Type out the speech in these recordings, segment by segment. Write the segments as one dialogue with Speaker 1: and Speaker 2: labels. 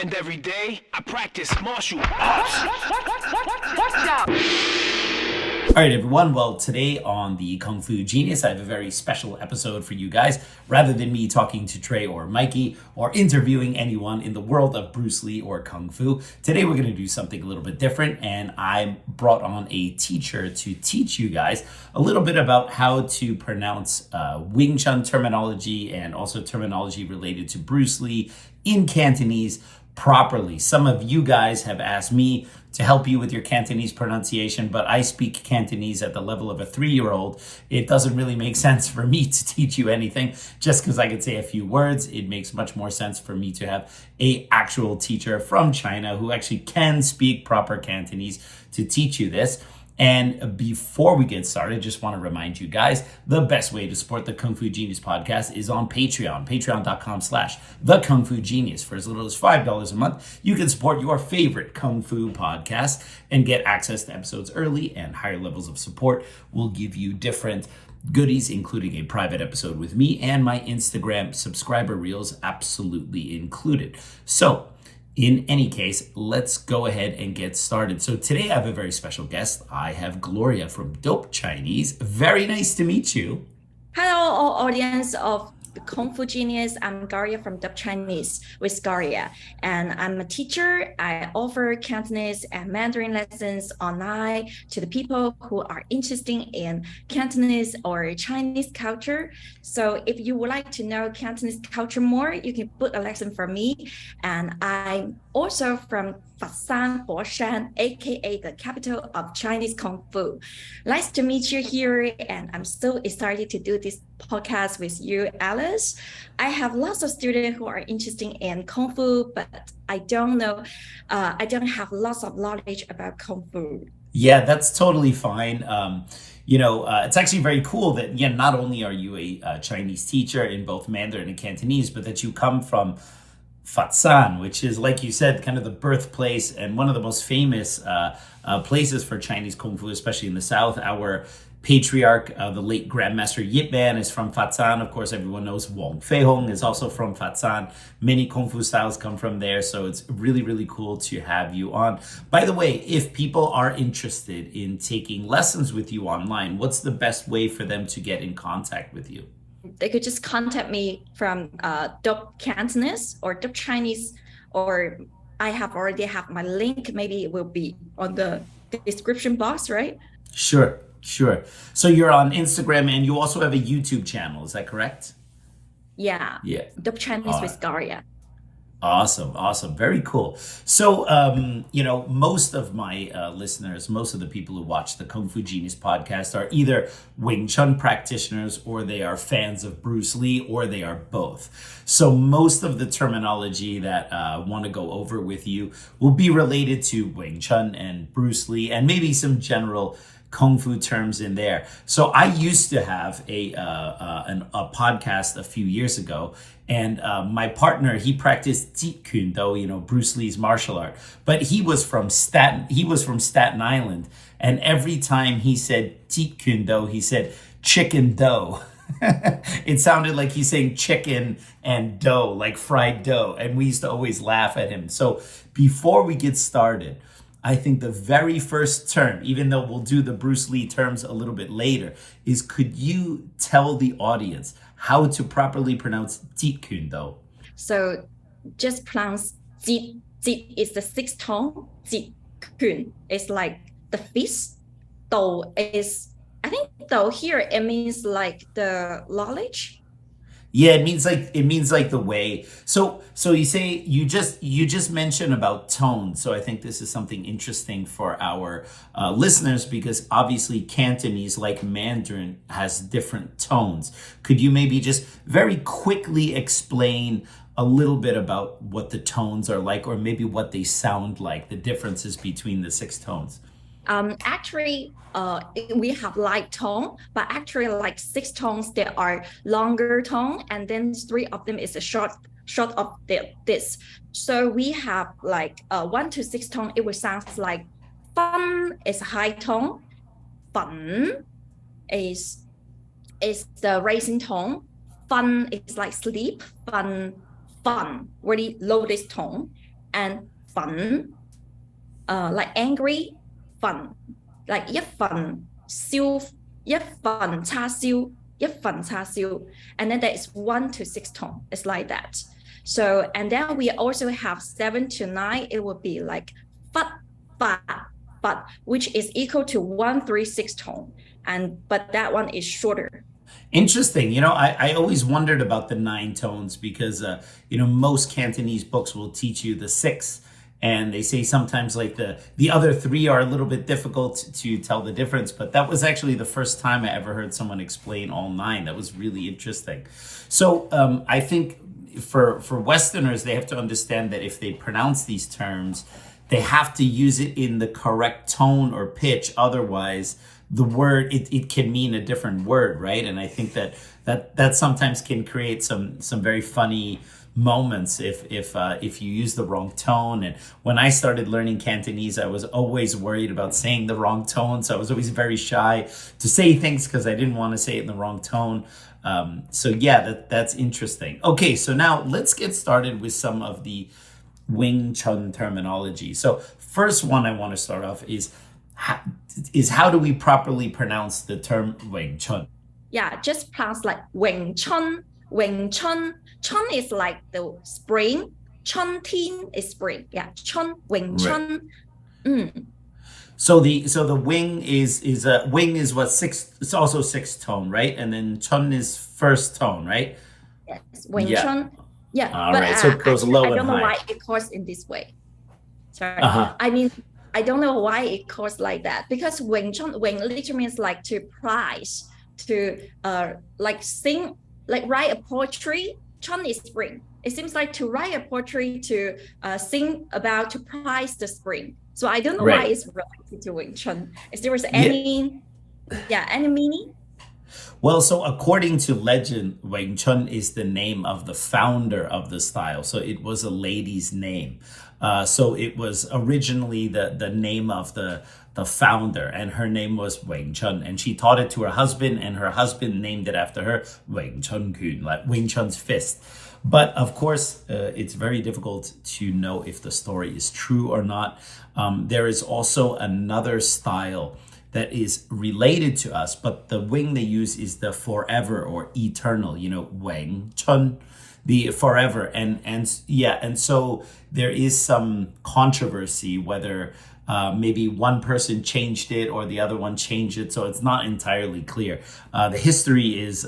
Speaker 1: And every day, I practice martial arts. Watch out!
Speaker 2: All right, everyone. Well, today on the Kung Fu Genius, I have a very special episode for you guys. Rather than me talking to Dre or Mikey or interviewing anyone in the world of Bruce Lee or Kung Fu, today we're going to do something a little bit different. And I brought on a teacher to teach you guys a little bit about how to pronounce Wing Chun terminology and also terminology related to Bruce Lee in Cantonese properly. Some of you guys have asked me to help you with your Cantonese pronunciation, but I speak Cantonese at the level of a 3-year-old. It doesn't really make sense for me to teach you anything just because I could say a few words. It makes much more sense for me to have a actual teacher from China who actually can speak proper Cantonese to teach you this. And before we get started, just want to remind you guys, the best way to support the Kung Fu Genius podcast is on Patreon, patreon.com/the Kung Fu Genius. For as little as $5 a month, you can support your favorite Kung Fu podcast and get access to episodes early, and higher levels of support will give you different goodies, including a private episode with me and my Instagram subscriber reels absolutely included. So, in any case, let's go ahead and get started. So today I have a very special guest. I have Gloria from Dope Chinese. Very nice to meet you.
Speaker 3: Hello, all audience of the Kung Fu Genius. I'm Gloria from Dope Chinese with Gloria, and I'm a teacher. I offer Cantonese and Mandarin lessons online to the people who are interested in Cantonese or Chinese culture. So if you would like to know Cantonese culture more, you can book a lesson from me. And I'm also from Foshan, aka the capital of Chinese Kung Fu. Nice to meet you here, and I'm so excited to do this podcast with you, Alice. I have lots of students who are interested in Kung Fu, but I don't know, I don't have lots of knowledge about Kung Fu.
Speaker 2: Yeah, that's totally fine. It's actually very cool that, not only are you a Chinese teacher in both Mandarin and Cantonese, but that you come from Foshan, which is, like you said, kind of the birthplace and one of the most famous places for Chinese Kung Fu, especially in the South. Our patriarch, the late Grandmaster Yip Man, is from Foshan. Of course, everyone knows Wong Fei Hong is also from Foshan. Many Kung Fu styles come from there, so it's really, really cool to have you on. By the way, if people are interested in taking lessons with you online, what's the best way for them to get in contact with you?
Speaker 3: They could just contact me from Dope Cantonese or Dope Chinese, or I already have my link. Maybe it will be on the description box, right?
Speaker 2: Sure. So you're on Instagram and you also have a YouTube channel, is that correct?
Speaker 3: Yeah. Dope Chinese with Gloria.
Speaker 2: Awesome. Very cool. So, most of my listeners, most of the people who watch the Kung Fu Genius podcast are either Wing Chun practitioners, or they are fans of Bruce Lee, or they are both. So most of the terminology that I want to go over with you will be related to Wing Chun and Bruce Lee, and maybe some general Kung Fu terms in there. So I used to have a podcast a few years ago, and my partner, he practiced Jeet Kune Do, Bruce Lee's martial art, but he was from Staten Island, and every time he said Jeet Kune Do, he said chicken dough. It sounded like he's saying chicken and dough, like fried dough, and we used to always laugh at him. So before we get started, I think the very first term, even though we'll do the Bruce Lee terms a little bit later, is could you tell the audience how to properly pronounce Jeet Kune Do?
Speaker 3: So just pronounce Jeet. Jeet is the sixth tone. Jeet Kune is like the fifth. Do is, I think Do here, it means like the knowledge.
Speaker 2: Yeah, it means like the way. So you say you just mentioned about tone. So I think this is something interesting for our listeners, because obviously Cantonese, like Mandarin, has different tones. Could you maybe just very quickly explain a little bit about what the tones are like, or maybe what they sound like, the differences between the 6 tones?
Speaker 3: Actually, we have light tone, but actually like 6 tones, there are longer tone, and then 3 of them is a short of this. So we have like 1 to 6 tone. It will sound like fun is high tone, fun is the raising tone, fun is like sleep, fun really low this tone, and 粉, like angry, 粉, like 一份叉燒, and then there is 1 to 6 tone. It's like that. So, and then we also have 7 to 9. It would be like but, which is equal to 1, 3, 6 tone. But that one is shorter.
Speaker 2: Interesting. I always wondered about the 9 tones because, most Cantonese books will teach you the 6. And they say sometimes like the other 3 are a little bit difficult to tell the difference. But that was actually the first time I ever heard someone explain all 9. That was really interesting. So I think for Westerners, they have to understand that if they pronounce these terms, they have to use it in the correct tone or pitch. Otherwise, the word, it can mean a different word, right? And I think that sometimes can create some very funny moments if you use the wrong tone. And when I started learning Cantonese, I was always worried about saying the wrong tone. So I was always very shy to say things because I didn't want to say it in the wrong tone. So yeah, that's interesting. Okay, so now let's get started with some of the Wing Chun terminology. So first one I want to start off is how do we properly pronounce the term Wing Chun?
Speaker 3: Yeah, just pronounce like Wing Chun. Wing Chun. Chun is like the spring. Chun Tin is spring. Yeah, Chun, Wing Chun.
Speaker 2: Right. So the wing is what, 6? It's also 6 tone, right? And then Chun is first tone, right?
Speaker 3: Yes, Wing Chun. Yeah,
Speaker 2: all right. So it goes low and high.
Speaker 3: I don't know why it calls in this way. Sorry. I mean, I don't know why it calls like that, because Wing Chun, Wing literally means like to prize, to like sing, like write a poetry. Chun is spring. It seems like to write a poetry, to sing about, to prize the spring. So I don't know why it's related to Wing Chun. Is there any meaning?
Speaker 2: Well, so according to legend, Wing Chun is the name of the founder of the style. So it was a lady's name. So it was originally the name of the founder, and her name was Wing Chun, and she taught it to her husband, and her husband named it after her, Wing Chun Kun, like Wing Chun's fist. But of course, it's very difficult to know if the story is true or not. There is also another style that is related to us, but the wing they use is the forever or eternal, Wing Chun, the forever. And so there is some controversy whether maybe one person changed it or the other one changed it, so it's not entirely clear. The history is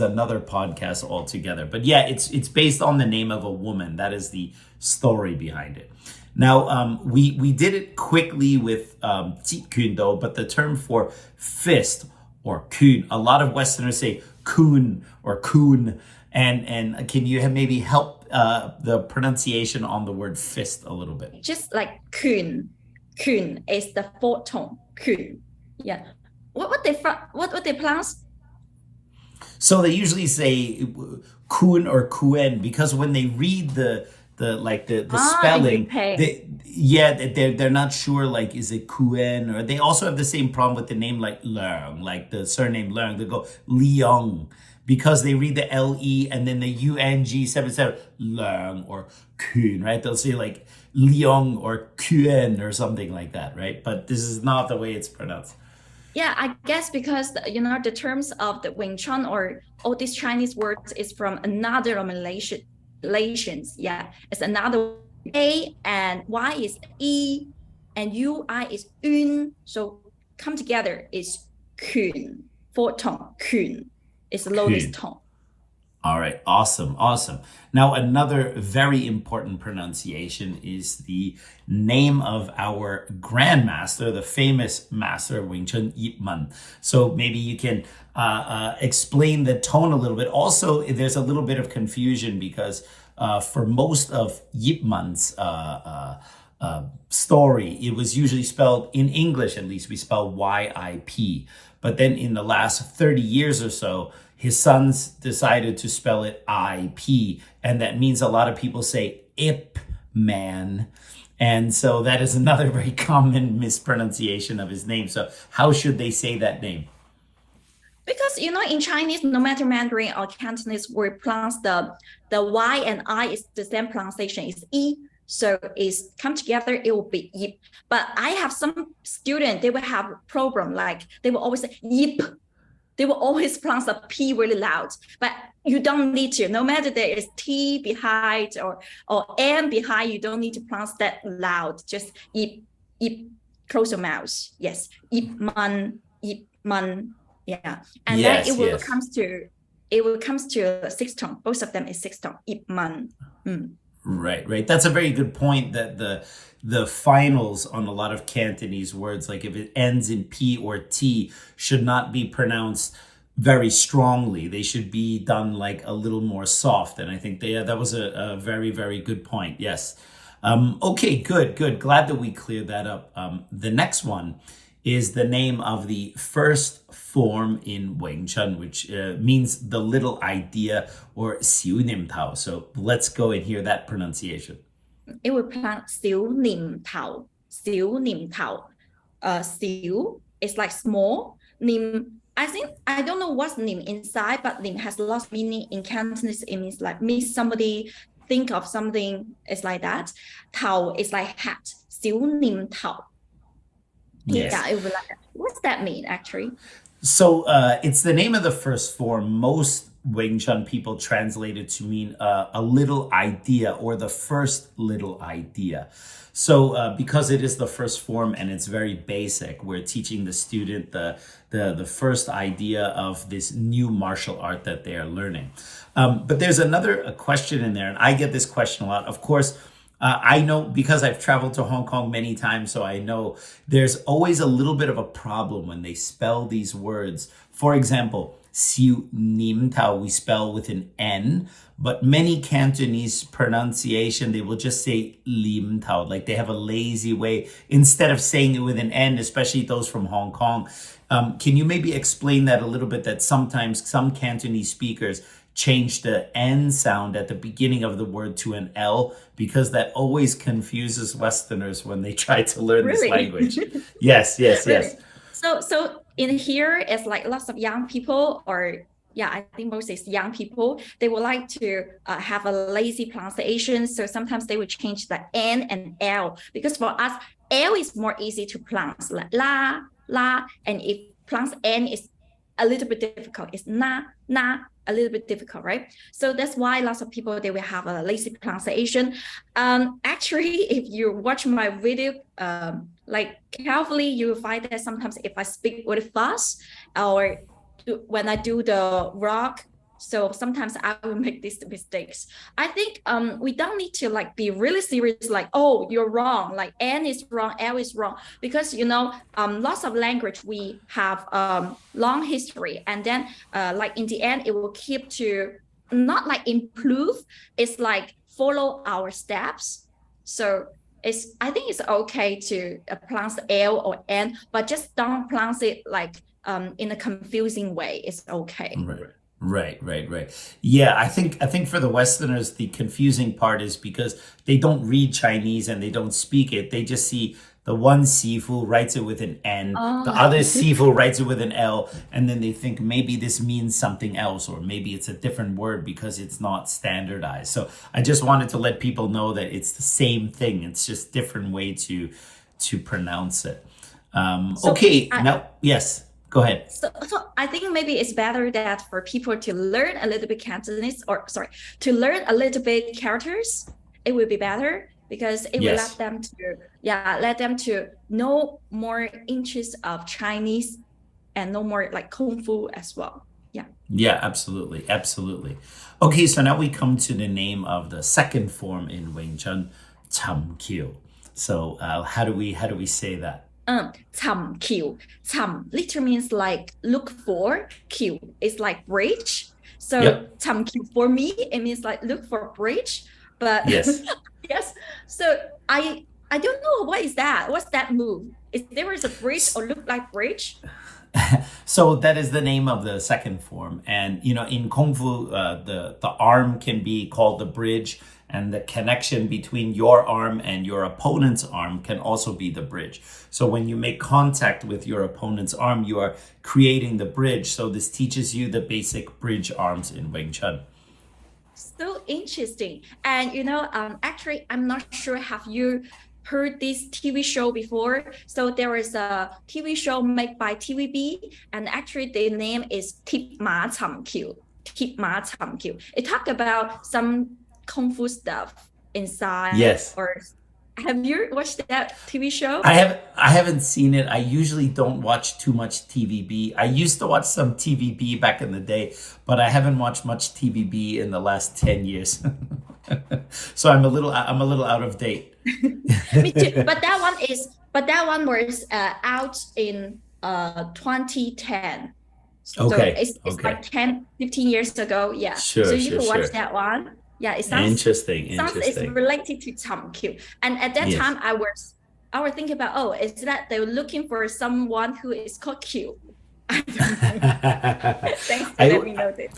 Speaker 2: another podcast altogether. But yeah, it's based on the name of a woman. That is the story behind it. Now, we did it quickly with Jit Kun though, but the term for fist or kun, a lot of Westerners say kun or kun. And can you maybe help the pronunciation on the word fist a little bit?
Speaker 3: Just like kun. Kun is the 4th tone. Kun. Yeah. What they pronounce?
Speaker 2: So they usually say kun or kuen because when they read the spelling, they're not sure, like, is it kuen, or they also have the same problem with the name like Leung, like the surname Leung. They go Leung because they read the L-E and then the U-N-G 77 Leung or Kun, right? They'll say like Leung or Kuen or something like that, right? But this is not the way it's pronounced.
Speaker 3: Yeah, I guess because the terms of the Wing Chun or all these Chinese words is from another relations. Yeah, it's another A and Y is E and U-I is Un. So come together is Kun. 4th tone, Kun. It's the lowest tone.
Speaker 2: All right, awesome. Now, another very important pronunciation is the name of our grandmaster, the famous master of Wing Chun, Yip Man. So maybe you can explain the tone a little bit. Also, there's a little bit of confusion because for most of Yip Man's story, it was usually spelled, in English at least, we spell Y-I-P. But then in the last 30 years or so, his sons decided to spell it I-P. And that means a lot of people say Ip Man. And so that is another very common mispronunciation of his name. So how should they say that name?
Speaker 3: Because in Chinese, no matter Mandarin or Cantonese, we pronounce the Y and I is the same pronunciation, is E. So it's come together, it will be yip. But I have some students, they will have a problem, like they will always say yip. They will always pronounce the P really loud. But you don't need to. No matter there is T behind or M behind, you don't need to pronounce that loud. Just yip, close your mouth. Yes, yip man. Yeah, and
Speaker 2: yes,
Speaker 3: then it will comes to six tone. Both of them is six tone. Yip man.
Speaker 2: Right. That's a very good point, that the finals on a lot of Cantonese words, like if it ends in P or T, should not be pronounced very strongly. They should be done like a little more soft. And I think that was a very, very good point. Yes. Okay, good. Glad that we cleared that up. The next one is the name of the first form in Wing Chun, which means the little idea, or Xiu Nim Tao. So let's go and hear that pronunciation.
Speaker 3: It will pronounce Xiu Nim Tao. Xiu Nim Tao. Xiu is like small. Nim, I don't know what's Nim inside, but Nim has lots of meaning in Cantonese. It means like miss somebody, think of something. It's like that. Tao is like hat. Xiu Nim Tao.
Speaker 2: Yes.
Speaker 3: Yeah, it would like that. What's that mean, actually?
Speaker 2: So it's the name of the first form. Most Wing Chun people translate it to mean a little idea, or the first little idea. So because it is the first form and it's very basic, we're teaching the student the first idea of this new martial art that they are learning. But there's a question in there, and I get this question a lot. Of course, I know, because I've traveled to Hong Kong many times, so I know there's always a little bit of a problem when they spell these words. For example, Xiu Nim Tao, we spell with an N, but many Cantonese pronunciation, they will just say Lim Tao, like they have a lazy way, instead of saying it with an N, especially those from Hong Kong. Can you maybe explain that a little bit, that sometimes some Cantonese speakers change the N sound at the beginning of the word to an L, because that always confuses Westerners when they try to learn this language. Yes.
Speaker 3: Really? So in here, it's like lots of young people, or I think most is young people. They would like to have a lazy pronunciation. So sometimes they would change the N and L, because for us, L is more easy to pronounce, like la, and if pronounce N is a little bit difficult. It's na, a little bit difficult, right? So that's why lots of people, they will have a lazy pronunciation. Actually, if you watch my video, like carefully, you will find that sometimes if I speak really fast, or when I do the rock, so sometimes I will make these mistakes. I think we don't need to like be really serious, like, oh, you're wrong, like N is wrong, L is wrong, because lots of language, we have long history, and then like in the end, it will keep to not like improve, it's like follow our steps. So I think it's okay to pronounce L or N, but just don't pronounce it like in a confusing way. It's okay.
Speaker 2: Right. Yeah, I think for the Westerners, the confusing part is because they don't read Chinese and they don't speak it. They just see the one Sifu writes it with an N, the other Sifu writes it with an L, and then they think maybe this means something else, or maybe it's a different word because it's not standardized. So I just wanted to let people know that it's the same thing. It's just different way to pronounce it. Yes. Go ahead.
Speaker 3: So I think maybe it's better that for people to learn a little bit Cantonese, to learn a little bit characters, it will be better, because it will let them to know more inches of Chinese and know more like Kung Fu as well. Yeah,
Speaker 2: absolutely. Okay, so now we come to the name of the second form in Wing Chun, Cham Kiu. So how do we say that?
Speaker 3: Cham Kiu. Cham literally means like look for. Kiu is like bridge. So Cham Kiu, for me, it means like look for bridge. But
Speaker 2: yes.
Speaker 3: Yes. So I don't know, what is that? What's that move? Is there a bridge or look like bridge?
Speaker 2: So that is the name of the second form. And in Kung Fu, the arm can be called the bridge, and the connection between your arm and your opponent's arm can also be the bridge. So when you make contact with your opponent's arm, you are creating the bridge. So this teaches you the basic bridge arms in Wing Chun.
Speaker 3: So interesting. And actually, I'm not sure, have you heard this TV show before? So there is a TV show made by TVB, and actually the name is Tip Ma Cham Q. Tip Ma Cham Q. It talked about some kung fu stuff inside.
Speaker 2: Yes.
Speaker 3: Or have you watched that TV show?
Speaker 2: I haven't seen it. I usually don't watch too much TVB. I used to watch some TVB back in the day, but I haven't watched much TVB in the last 10 years. So I'm a little out of date.
Speaker 3: Me too. But that one was out in 2010. So it's like 10, 15 years ago. Yeah.
Speaker 2: Sure,
Speaker 3: so you can watch that one. Yeah, it sounds
Speaker 2: interesting.
Speaker 3: It's related to Cham Q. And at that time, I was thinking about, is that they were looking for someone who is called Q? I don't know. Thanks for letting me know this.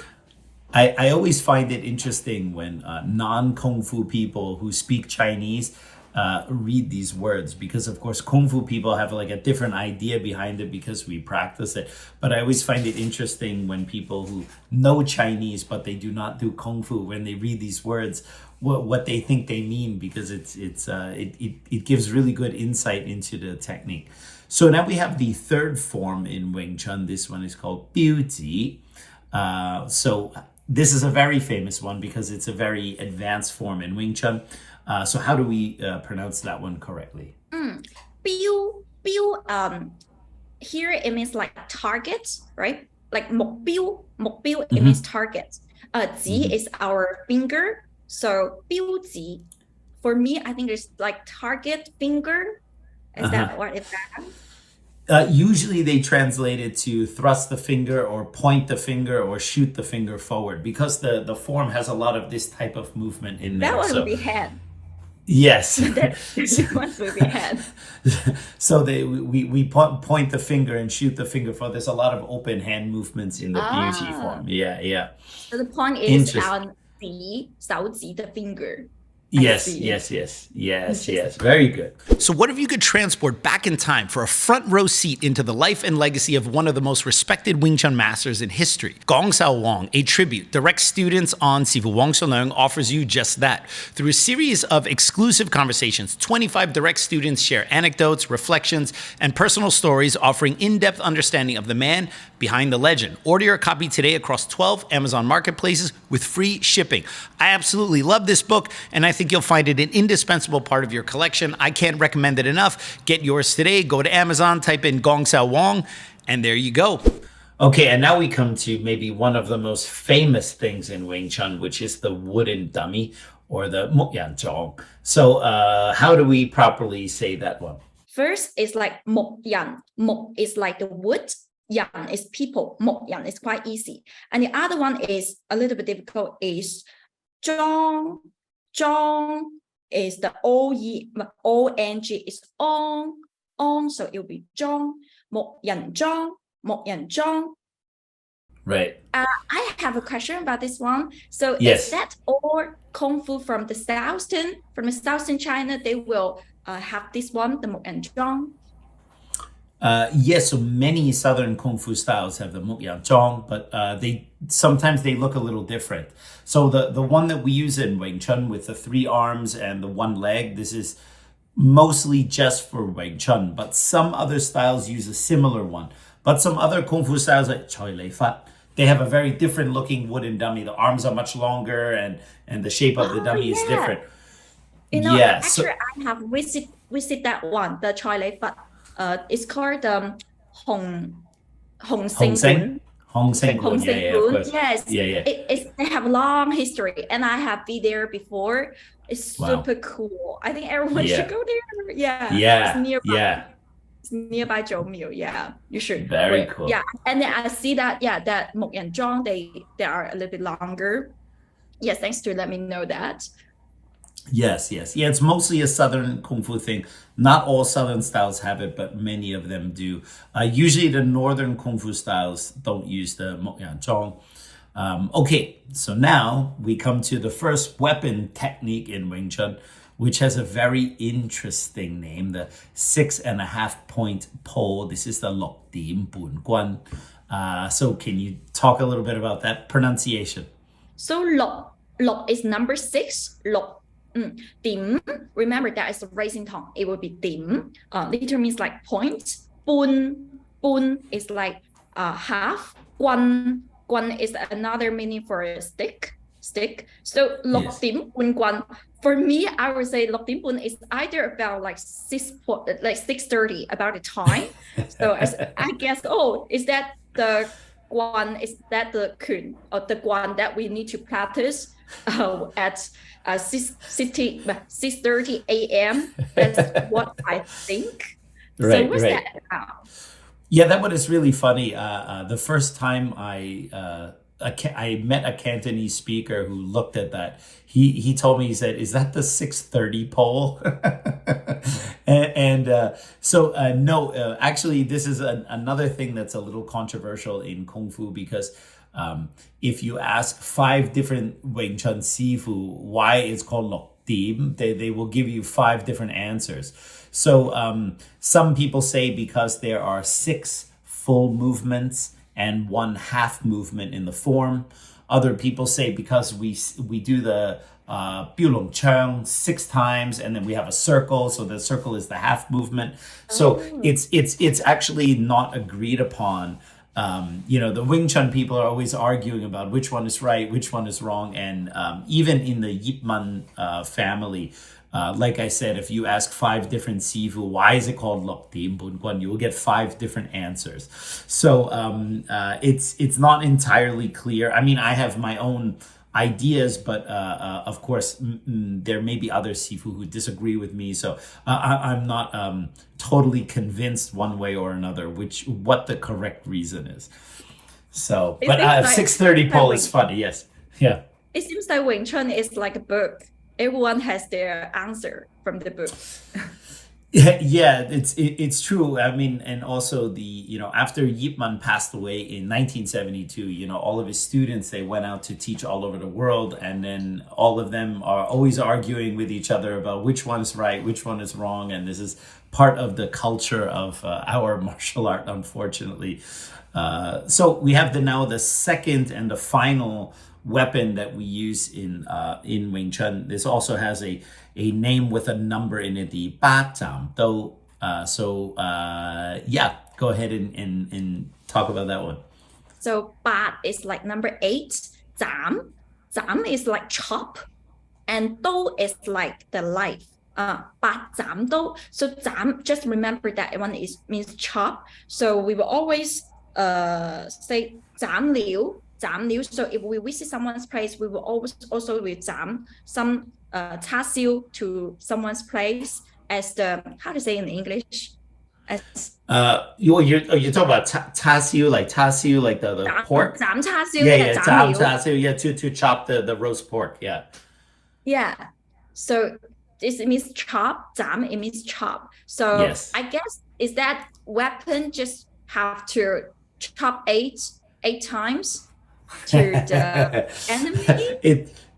Speaker 2: I always find it interesting when non-Kung Fu people who speak Chinese read these words, because of course Kung Fu people have like a different idea behind it because we practice it. But I always find it interesting when people who know Chinese but they do not do Kung Fu, when they read these words, what they think they mean, because it gives really good insight into the technique. So now we have the third form in Wing Chun. This one is called Biu Ji. So this is a very famous one because it's a very advanced form in Wing Chun. So how do we pronounce that one correctly?
Speaker 3: Biu, here it means like target, right? Like mok biu, it means target. Ji is our finger. So biu ji, for me, I think it's like target finger. Is that what it's at?
Speaker 2: Usually they translate it to thrust the finger or point the finger or shoot the finger forward, because the form has a lot of this type of movement in there.
Speaker 3: That one would be hand.
Speaker 2: Yes.
Speaker 3: That one would be hand.
Speaker 2: So we point the finger and shoot the finger forward. There's a lot of open hand movements in the beauty form. Yeah.
Speaker 3: So the point is on the 手指, the finger.
Speaker 2: Yes. Very good.
Speaker 4: So what if you could transport back in time for a front row seat into the life and legacy of one of the most respected Wing Chun masters in history? Gong Sao Wong, a tribute direct students on Sifu Wong Leung, offers you just that. Through a series of exclusive conversations, 25 direct students share anecdotes, reflections, and personal stories, offering in-depth understanding of the man behind the legend. Order your copy today across 12 Amazon marketplaces with free shipping. I absolutely love this book, and I think you'll find it an indispensable part of your collection. I can't recommend it enough. Get yours today. Go to Amazon, type in Gong Sao Wong, and there you go.
Speaker 2: Okay, and now we come to maybe one of the most famous things in Wing Chun, which is the wooden dummy, or the Mok Yan Zhong. So how do we properly say that one?
Speaker 3: First is like Mok Yan. Mok is like the wood. Yan is people. Mok Yan is quite easy. And the other one is a little bit difficult, is Zhong. Zhong is the O-N-G is on, so it will be Zhong. Mok Yan Zhong.
Speaker 2: Right.
Speaker 3: I have a question about this one. So
Speaker 2: yes.
Speaker 3: Is that all Kung Fu from the Southern China, they will have this one, the Mok Yan Zhong?
Speaker 2: Yes, so many Southern Kung Fu styles have the Mok Yan Zhong, but sometimes they look a little different. So the one that we use in Wing Chun with the 3 arms and the 1 leg, this is mostly just for Wing Chun, but some other styles use a similar one. But some other Kung Fu styles like Choi Lei Fat, they have a very different looking wooden dummy. The arms are much longer and the shape of the dummy is different.
Speaker 3: Actually, I have visited that one, the Choi Lei Fat. It's called Hong Seng.
Speaker 2: Hong Seng.
Speaker 3: Yes.
Speaker 2: Yeah.
Speaker 3: They have a long history, and I have been there before. It's super cool. I think everyone should go there. Yeah. It's nearby.
Speaker 2: Yeah.
Speaker 3: It's nearby Zhou. Yeah, you should.
Speaker 2: Very cool.
Speaker 3: Yeah, and then I see that that Mok Yan Zhong, they are a little bit longer. Yes, thanks to let me know that.
Speaker 2: Yes. Yeah, it's mostly a Southern Kung Fu thing. Not all Southern styles have it, but many of them do. Usually the Northern Kung Fu styles don't use the Mok Yan Zhong. Okay, so now we come to the first weapon technique in Wing Chun, which has a very interesting name, the 6.5 point pole. This is the Lok Dim Bun Guan. So can you talk a little bit about that pronunciation?
Speaker 3: So lok is number 6. Lok. Dim. Remember that is a raising tone. It will be dim. Literally means like point. Bun is like half. Guan is another meaning for a stick. So lok dim bun guan. For me, I would say lok dim bun is either about like 6:30 about the time. So I guess, is that the guan? Is that the kun or the guan that we need to practice at 6:30 a.m. That's what I think.
Speaker 2: Right,
Speaker 3: so what's
Speaker 2: right.
Speaker 3: that about?
Speaker 2: Yeah, that one is really funny. The first time I met a Cantonese speaker who looked at that, he told me, he said, "Is that the 6:30 pole?" No, actually, this is another thing that's a little controversial in Kung Fu because if you ask 5 different Wing Chun Sifu why it's called Lok Dim, they will give you 5 different answers. So some people say because there are 6 full movements and 1 half movement in the form. Other people say because we do the Biu Long Cheng 6 times and then we have a circle, so the circle is the half movement. So it's actually not agreed upon. The Wing Chun people are always arguing about which one is right, which one is wrong. And even in the Yip Man family, like I said, if you ask 5 different Sifu, why is it called Lok Dim Bun Guan, you will get 5 different answers. So it's not entirely clear. I mean, I have my own ideas, but of course, there may be other Sifu who disagree with me. So I'm not totally convinced one way or another what the correct reason is. So, but 6:30 pole is funny. Yes, yeah.
Speaker 3: It seems like Wing Chun is like a book. Everyone has their answer from the book.
Speaker 2: Yeah, it's true. I mean, and also after Yip Man passed away in 1972, all of his students, they went out to teach all over the world, and then all of them are always arguing with each other about which one is right, which one is wrong, and this is part of the culture of our martial art, unfortunately. So we have now the second and the final weapon that we use in Wing Chun. This also has a name with a number in it, the Ba Zam Do. Go ahead and talk about that one.
Speaker 3: So Ba is like number 8. Zam is like chop, and Do is like the life. Ba Zam Do. So Zam, just remember that one means chop. So we will always say Zam Liu. So if we visit someone's place, we will always also zam some cha siu to someone's place as the, how to say in English? As
Speaker 2: you're talking about cha siu, like the pork?
Speaker 3: Zam cha siu.
Speaker 2: Zam cha siu, to chop the roast pork, yeah.
Speaker 3: Yeah. So this means chop, zam, it means chop. So yes. I guess is that weapon just have to chop eight times to the enemy?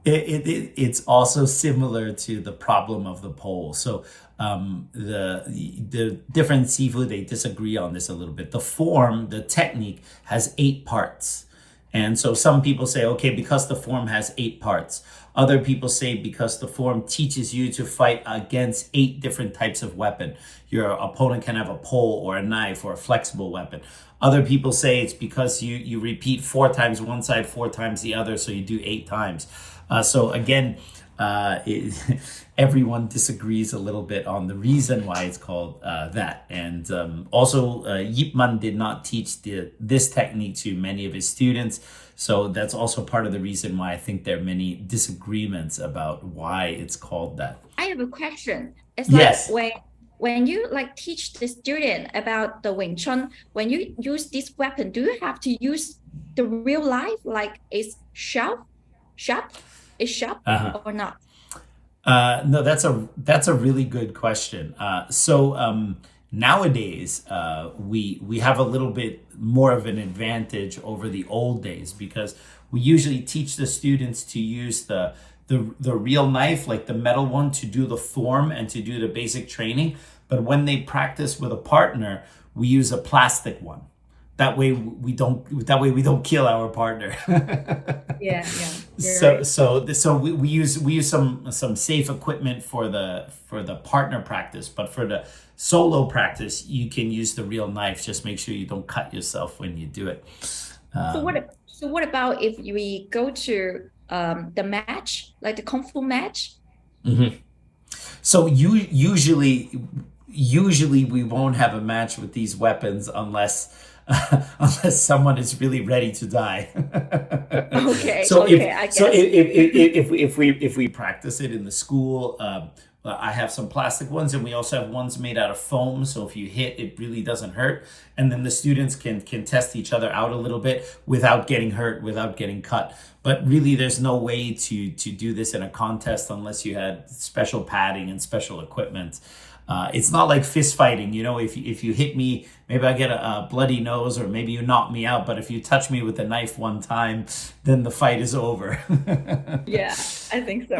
Speaker 2: It's also similar to the problem of the pole. So the different Sifu, they disagree on this a little bit. The form, the technique has 8 parts. And so some people say, okay, because the form has 8 parts. Other people say because the form teaches you to fight against 8 different types of weapon. Your opponent can have a pole or a knife or a flexible weapon. Other people say it's because you repeat 4 times one side, 4 times the other, so you do 8 times. So again, everyone disagrees a little bit on the reason why it's called that. And also, Yip Man did not teach this technique to many of his students. So that's also part of the reason why I think there are many disagreements about why it's called that.
Speaker 3: I have a question. It's
Speaker 2: yes.
Speaker 3: Like when you teach the student about the Wing Chun, when you use this weapon, do you have to use the real life, like is sharp or not?
Speaker 2: No, that's a really good question. Nowadays, we have a little bit more of an advantage over the old days because we usually teach the students to use the real knife, like the metal one, to do the form and to do the basic training. But when they practice with a partner, we use a plastic one. That way we don't kill our partner.
Speaker 3: Yeah.
Speaker 2: So we use some safe equipment for the partner practice, but for the solo practice, you can use the real knife. Just make sure you don't cut yourself when you do it.
Speaker 3: So what about if we go to the match, like the kung fu match?
Speaker 2: Mm-hmm. So usually we won't have a match with these weapons unless someone is really ready to die.
Speaker 3: Okay. I guess.
Speaker 2: If we practice it in the school, I have some plastic ones, and we also have ones made out of foam. So if you hit, it really doesn't hurt. And then the students can test each other out a little bit without getting hurt, without getting cut. But really, there's no way to do this in a contest unless you had special padding and special equipment. It's not like fist fighting, if you hit me, maybe I get a bloody nose, or maybe you knock me out. But if you touch me with a knife one time, then the fight is over.
Speaker 3: Yeah, I think so.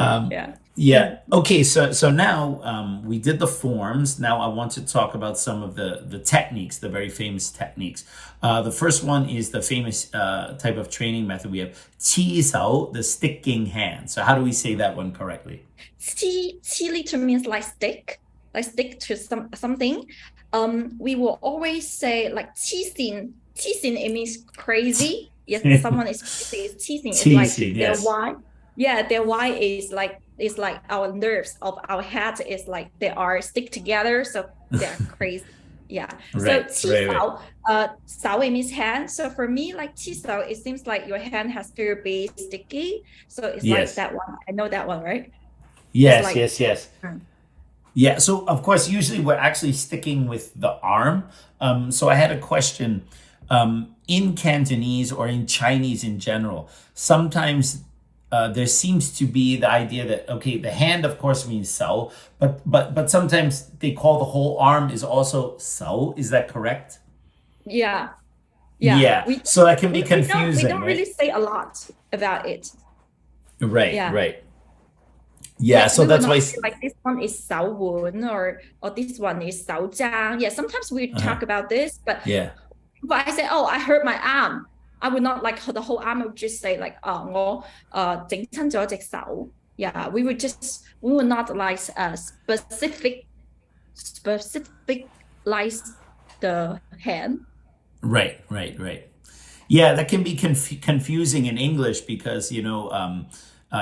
Speaker 2: Yeah. Okay. So now we did the forms. Now I want to talk about some of the techniques, the very famous techniques. The first one is the famous type of training method. We have qi sao, the sticking hand. So how do we say that one correctly?
Speaker 3: Qi literally means like stick to something. We will always say like 欺行. 欺行, it means crazy. Yes, someone is crazy. 欺行is like their why. Yeah, their why is like our nerves of our head is like they are stick together, so they're crazy. Yeah.
Speaker 2: Right,
Speaker 3: so 欺扫,扫 it means hand. So for me, like 欺扫, it seems like your hand has to be sticky. So it's like that one. I know that one, right?
Speaker 2: Yes, yes. Yeah, so of course, usually we're actually sticking with the arm. So I had a question. In Cantonese or in Chinese in general, sometimes there seems to be the idea that, okay, the hand, of course, means sao, but sometimes they call the whole arm is also sao. Is that correct?
Speaker 3: Yeah.
Speaker 2: So that can be confusing.
Speaker 3: We don't really say a lot about it.
Speaker 2: Right. Yeah,
Speaker 3: like,
Speaker 2: so that's why
Speaker 3: like this one is 扫文 or this one is 扫张. Yeah, sometimes we talk about this, but if I say, oh, I hurt my arm, I would not like the whole arm. I would just say like, 我整親咗隻手. Yeah, we would not like specificize the hand.
Speaker 2: Right. Yeah, that can be confusing in English because,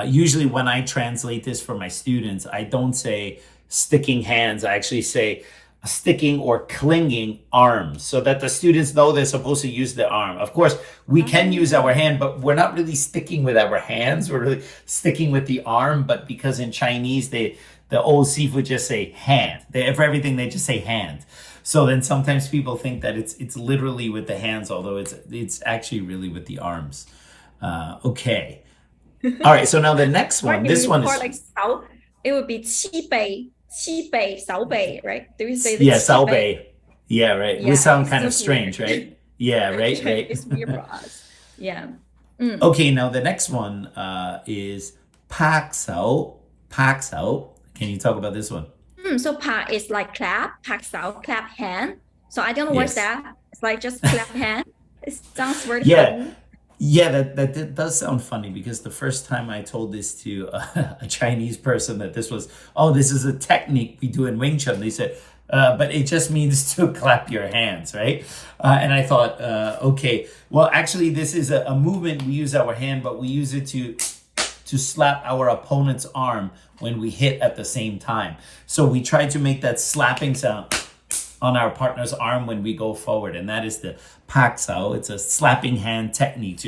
Speaker 2: usually when I translate this for my students, I don't say sticking hands. I actually say sticking or clinging arms so that the students know they're supposed to use the arm. Of course, we can use our hand, but we're not really sticking with our hands. We're really sticking with the arm. But because in Chinese, the old Sifu just say hand. For everything, they just say hand. So then sometimes people think that it's literally with the hands, although it's actually really with the arms. Okay. All right, so now the next one. This one is
Speaker 3: like 扫, it would be 七倍, 扫倍, right? Do we say this?
Speaker 2: Yeah, 扫倍. Yeah, right. We sound kind of strange, right? Yeah, right.
Speaker 3: It's weird for us. Yeah.
Speaker 2: Okay, now the next one is 拍手. 拍手. Can you talk about this one?
Speaker 3: So 拍 is like clap, 拍手, clap hand. So I don't know what's that. It's like just clap hand. It sounds very funny.
Speaker 2: Yeah, that does sound funny because the first time I told this to a Chinese person that this is a technique we do in Wing Chun, they said, but it just means to clap your hands, right? And I thought, okay, well, actually, this is a movement. We use our hand, but we use it to slap our opponent's arm when we hit at the same time. So we try to make that slapping sound on our partner's arm when we go forward, and that is the pak sao. It's a slapping hand technique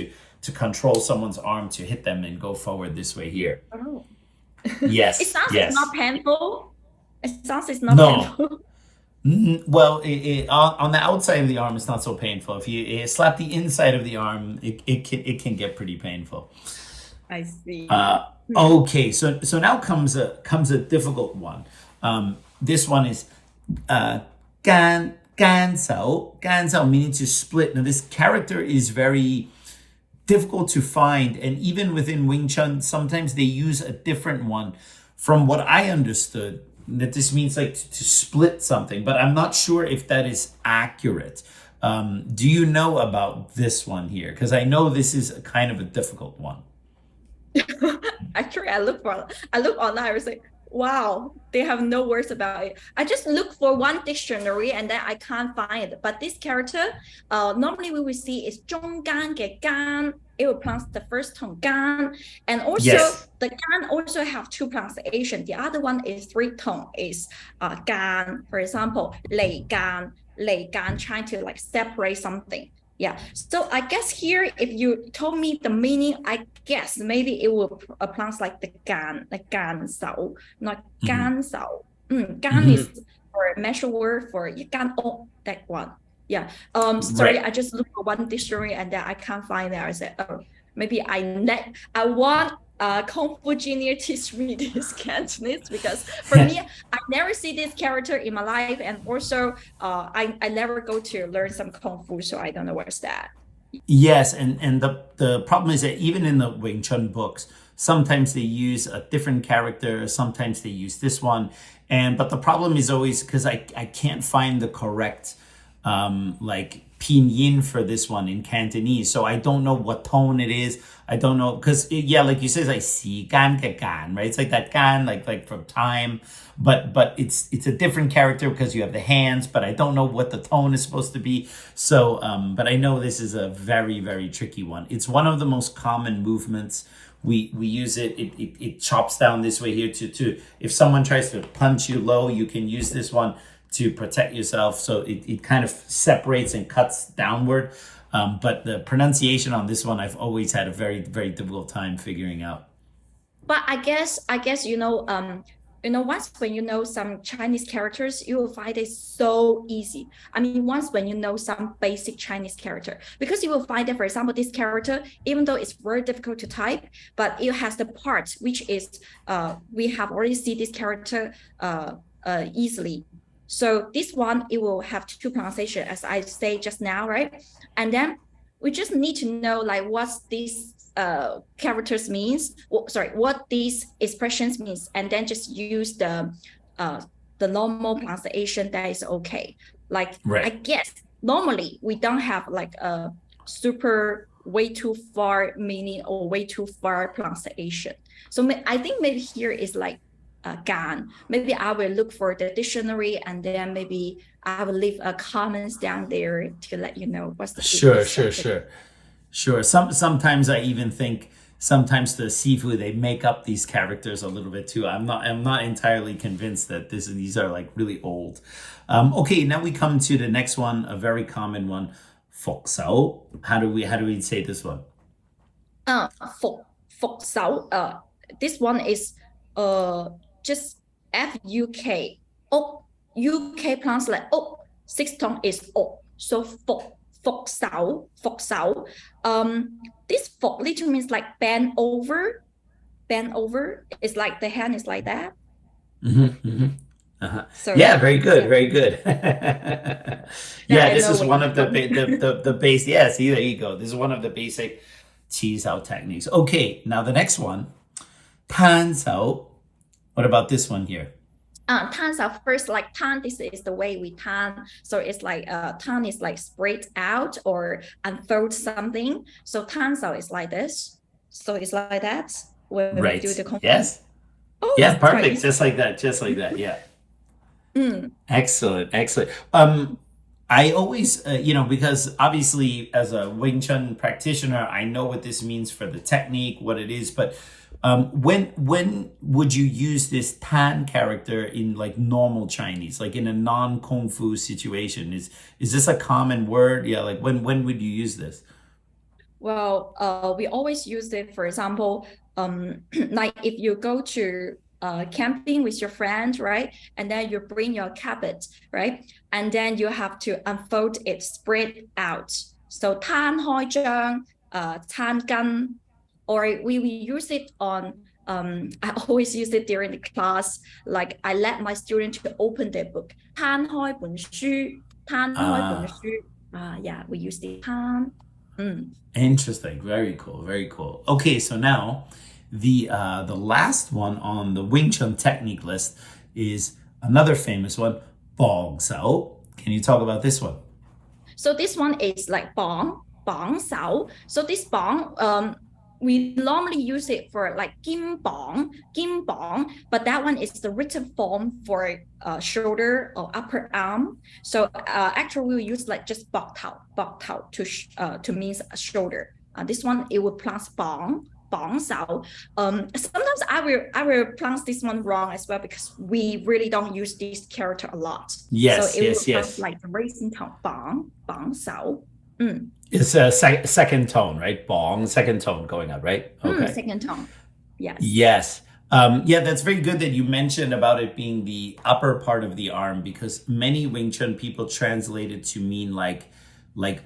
Speaker 2: to control someone's arm to hit them and go forward this way here.
Speaker 3: Oh.
Speaker 2: Yes.
Speaker 3: It sounds
Speaker 2: yes.
Speaker 3: It's not painful. It sounds it's not painful.
Speaker 2: Well, on the outside of the arm, it's not so painful. If you slap the inside of the arm, it can get pretty painful.
Speaker 3: I see.
Speaker 2: Okay, so now comes a difficult one. This one is 干手 meaning to split. Now this character is very difficult to find. And even within Wing Chun, sometimes they use a different one. From what I understood, that this means like to split something, but I'm not sure if that is accurate. Do you know about this one here? Because I know this is a kind of a difficult one.
Speaker 3: Actually, I look online. I was like, wow, they have no words about it. I just look for one dictionary and then I can't find it. But this character, normally we will see is 中間嘅間. It will pronounce the first tone 間, and also the 間 also have two pronunciation. The other one is three tone is 間. For example, 離間, trying to like separate something. Yeah, so I guess here, if you told me the meaning, I guess maybe it will pronounce like the gan, like gan sao, not gan sao. Gan is for a measure word for gan oh, that one. Yeah. Sorry, I just looked for one dictionary and then I can't find it. I said, oh, maybe I want Kung Fu Genius teach me this Cantonese, because for me, I never see this character in my life, and also I never go to learn some Kung Fu, so I don't know what's that.
Speaker 2: Yes, and the problem is that even in the Wing Chun books, sometimes they use a different character, sometimes they use this one, but the problem is always because I can't find the correct like pinyin for this one in Cantonese, so I don't know what tone it is. I don't know, because like you said, it's like 時間嘅間, right? It's like that gan, like from time, but it's a different character because you have the hands, but I don't know what the tone is supposed to be. So but I know this is a very, very tricky one. It's one of the most common movements. We use it. It chops down this way here to if someone tries to punch you low, you can use this one to protect yourself. So it kind of separates and cuts downward. But the pronunciation on this one, I've always had a very, very difficult time figuring out.
Speaker 3: But I guess once when you know some Chinese characters, you will find it so easy. I mean, once when you know some basic Chinese character, because you will find that, for example, this character, even though it's very difficult to type, but it has the part which is we have already seen this character easily. So this one, it will have two pronunciation, as I say just now, right? And then we just need to know like what these characters means. What these expressions means, and then just use the normal pronunciation that is okay. Like I guess normally we don't have like a super way too far meaning or way too far pronunciation. So I think maybe here is like gan. Maybe I will look for the dictionary and then maybe I will leave a comments down there to let you know what's the
Speaker 2: Sure. Sometimes I even think sometimes the Sifu, they make up these characters a little bit too. I'm not entirely convinced that these are like really old. Okay, now we come to the next one, a very common one, Fok Sao. How do we say this one?
Speaker 3: Fok Sao. This one is just FUK. Oh, UK pronounce like sixth tone is so Fok Sao. This fok literally means like bend over. It's like the hand is like that.
Speaker 2: So, yeah, very good. This is one of the base. Yeah, see, there you go. This is one of the basic Qi Sao techniques. Okay, now the next one, Tan Sao. What about this one here?
Speaker 3: Tan Sao first, like tan, this is the way we tan. So it's like tan is like spread out or unfold something. So Tan Sao is like this. So it's like that when we do the
Speaker 2: Yes. Oh, yeah, perfect. Just like that. Yeah. Excellent. I always, because obviously as a Wing Chun practitioner, I know what this means for the technique, what it is, but when would you use this tan character in like normal Chinese, like in a non-Kung Fu situation? Is this a common word? Yeah, like when would you use this?
Speaker 3: Well, we always use it, for example, like if you go to camping with your friend, right? And then you bring your carpet, right? And then you have to unfold it, spread out. So 攤開張, 攤根, or we use it on, I always use it during the class. Like I let my students to open their book. 攤開本書. Yeah, we use the 攤.
Speaker 2: Interesting. Very cool. Very cool. Okay, so now the last one on the Wing Chun technique list is another famous one, Bong Sao. Can you talk about this one?
Speaker 3: So this one is like bong sao. So this bong, we normally use it for like kim bong, but that one is the written form for shoulder or upper arm. So actually we use like just bok tao to mean shoulder. This one it will pronounce bong sao. Sometimes I will pronounce this one wrong as well because we really don't use this character a lot.
Speaker 2: Yes,
Speaker 3: so it
Speaker 2: yes,
Speaker 3: will
Speaker 2: yes.
Speaker 3: like the racing tone bong sao.
Speaker 2: It's a second tone, right? Bong, second tone going up, right? Okay.
Speaker 3: Second tone. Yes.
Speaker 2: Yes. Yeah, that's very good that you mentioned about it being the upper part of the arm because many Wing Chun people translate it to mean like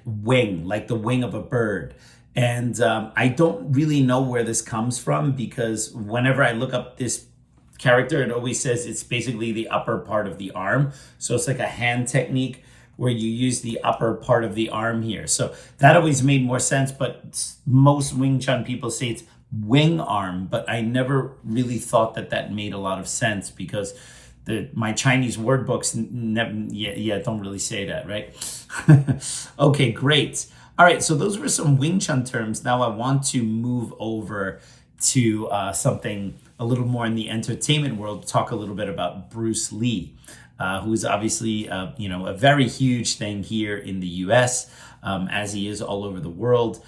Speaker 2: wing, like the wing of a bird. And I don't really know where this comes from because whenever I look up this character, it always says it's basically the upper part of the arm. So it's like a hand technique where you use the upper part of the arm here. So that always made more sense, but most Wing Chun people say it's wing arm, but I never really thought that made a lot of sense because my Chinese word books don't really say that, right? Okay, great. All right, so those were some Wing Chun terms. Now I want to move over to something a little more in the entertainment world, talk a little bit about Bruce Lee. Who's obviously, a very huge thing here in the US, as he is all over the world.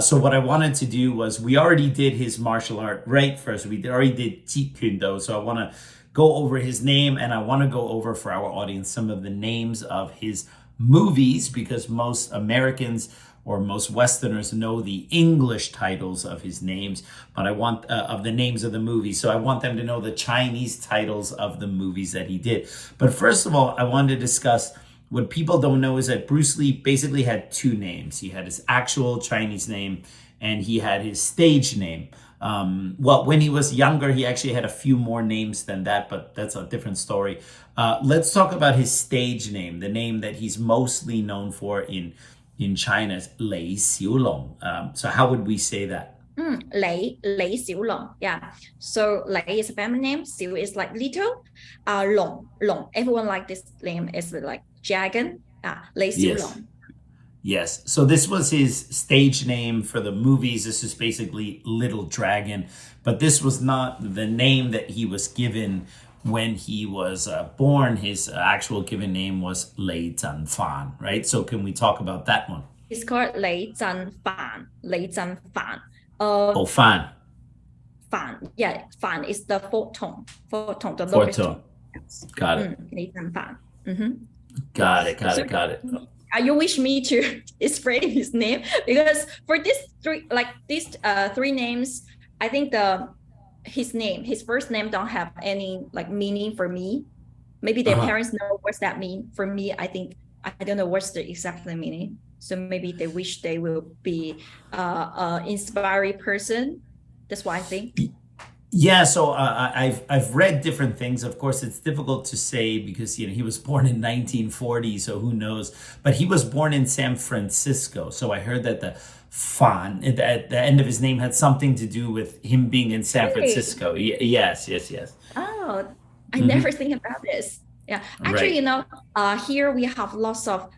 Speaker 2: So what I wanted to do was, we already did his martial art right first. We already did Jeet Kune Do. So I want to go over his name and I want to go over for our audience some of the names of his movies because most Americans or most Westerners know the English titles of his names, but I want of the names of the movies. So I want them to know the Chinese titles of the movies that he did. But first of all, I wanted to discuss what people don't know is that Bruce Lee basically had two names. He had his actual Chinese name and he had his stage name. Well, when he was younger, he actually had a few more names than that, but that's a different story. Let's talk about his stage name, the name that he's mostly known for in China's Lei Xiulong. So how would we say that?
Speaker 3: Lei Xiulong. Yeah. So Lei is a family name. Xiu is like little. Long. Everyone like this name is like dragon. Lei Xiulong.
Speaker 2: Yes. So this was his stage name for the movies. This is basically Little Dragon, but this was not the name that he was given when he was born. His actual given name was Lei Zhanfan, right? So can we talk about that one?
Speaker 3: It's called Lei Zhanfan.
Speaker 2: Fan.
Speaker 3: Fan. Yeah, fan is the fourth tone, the
Speaker 2: Fourth
Speaker 3: lowest
Speaker 2: tone. Got it.
Speaker 3: Lei Zhanfan.
Speaker 2: Got it.
Speaker 3: You wish me to explain his name because for these three names, I think his first name don't have any like meaning for me. Maybe their parents know what's that mean. For me, I think I don't know what's the exact meaning. So maybe they wish they will be inspiring person. That's what I think.
Speaker 2: Yeah, so I've read different things. Of course, it's difficult to say because he was born in 1940, so who knows? But he was born in San Francisco, so I heard that the Fan at the end of his name had something to do with him being in San Francisco. Yes.
Speaker 3: Oh, I never think about this. Yeah, actually,
Speaker 2: right.
Speaker 3: Here we have lots of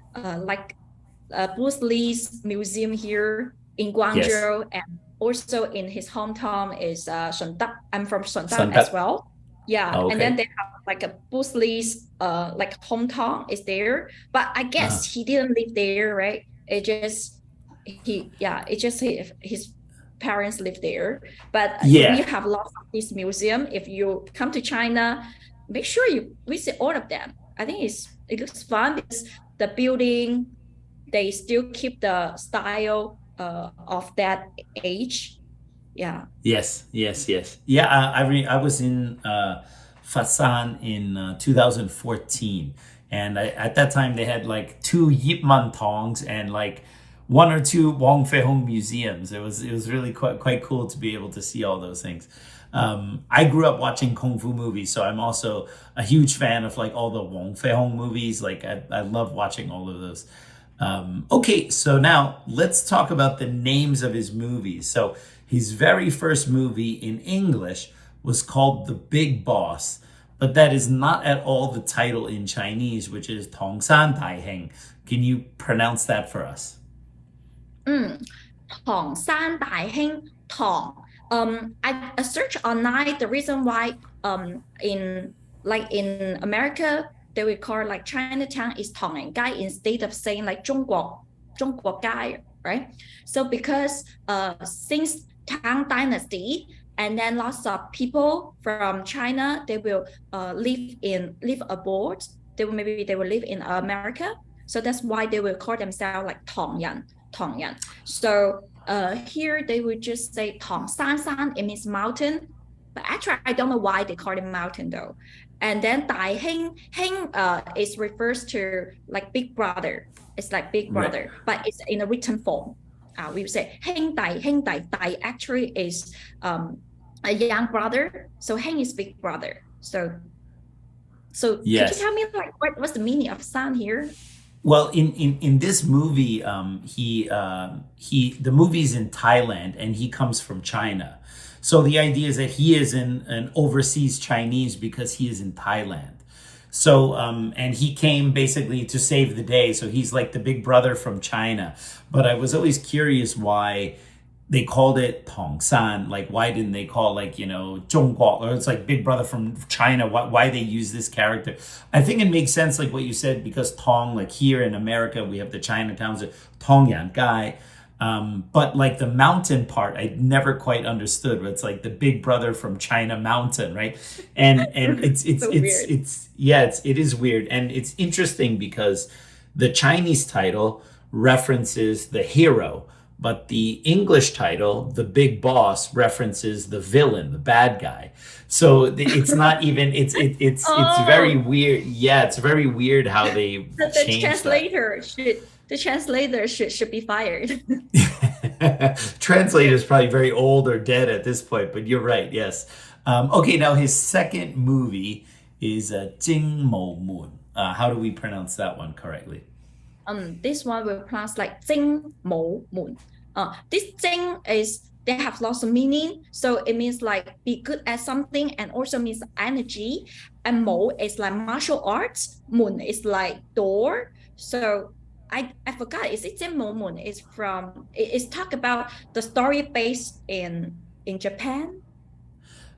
Speaker 3: Bruce Lee's museum here in Guangzhou, and also in his hometown is Shunta. I'm from Shunta as well. Yeah,
Speaker 2: okay.
Speaker 3: And then they have like a Bruce Lee's hometown is there, but I guess he didn't live there, right? His parents live there. But we have lots of this museum. If you come to China, make sure you visit all of them. I think it looks fun because the building, they still keep the style of that age. Yeah. Yes.
Speaker 2: Yeah, I was in Fasan in 2014, and at that time they had like 2 Yip Man Tongs and like 1 or 2 Wong Fei Hung museums. It was really quite cool to be able to see all those things. I grew up watching Kung Fu movies, so I'm also a huge fan of like all the Wong Fei Hung movies. Like I love watching all of those. Okay, so now let's talk about the names of his movies. So his very first movie in English was called The Big Boss, but that is not at all the title in Chinese, which is Tong San Tai Heng. Can you pronounce that for us?
Speaker 3: 唐山大兄唐 I searched online the reason why in America they will call like Chinatown is 唐人街 instead of saying like 中国街, right? So because since Tang Dynasty and then lots of people from China they will live abroad, they will live in America, so that's why they will call themselves like 唐人. So here they would just say 唐山山, it means mountain, but actually I don't know why they call it mountain though. And then 大兄 is refers to like big brother. It's like big brother, but it's in a written form. We would say 兄弟, Dai actually is a young brother, so Heng is big brother. So
Speaker 2: Yes.
Speaker 3: could you tell me like what's the meaning of san here?
Speaker 2: Well, in this movie, the movie's in Thailand and he comes from China. So the idea is that he is an overseas Chinese because he is in Thailand. So and he came basically to save the day. So he's like the big brother from China. But I was always curious why they called it Tong San. Like, why didn't they call like, Zhongguo, or it's like big brother from China? Why they use this character? I think it makes sense, like what you said, because Tong, like here in America, we have the Chinatowns of Tong Yan Gai. But like the mountain part, I never quite understood. But it's like the big brother from China Mountain, right? And it is weird. And it's interesting because the Chinese title references the hero, but the English title, The Big Boss, references the villain, the bad guy. So it's not even, it's very weird. Yeah, it's very weird how they changed
Speaker 3: the translator should be fired.
Speaker 2: Translator is probably very old or dead at this point, but you're right. Yes. Okay. Now his second movie is Jing Mo Moon. How do we pronounce that one correctly?
Speaker 3: This one will pronounce like Jing Mo Moon. This Jing is they have lots of meaning, so it means like be good at something, and also means energy. And Mo is like martial arts. Moon is like door. So I forgot. Is it Jing Mo Moon? It's talk about the story based in Japan.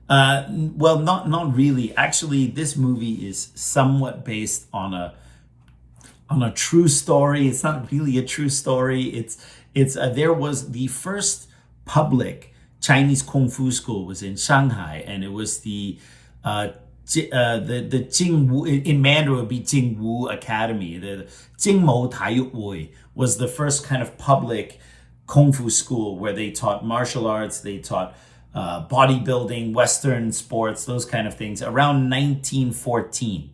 Speaker 2: Well, not really. Actually, this movie is somewhat based on a true story. It's not really a true story. It's there was the first public Chinese kung fu school was in Shanghai, and it was the Jingwu, in Mandarin would be Jingwu Academy. The Jingmo Taiyuwei was the first kind of public kung fu school where they taught martial arts, they taught bodybuilding, Western sports, those kind of things around 1914.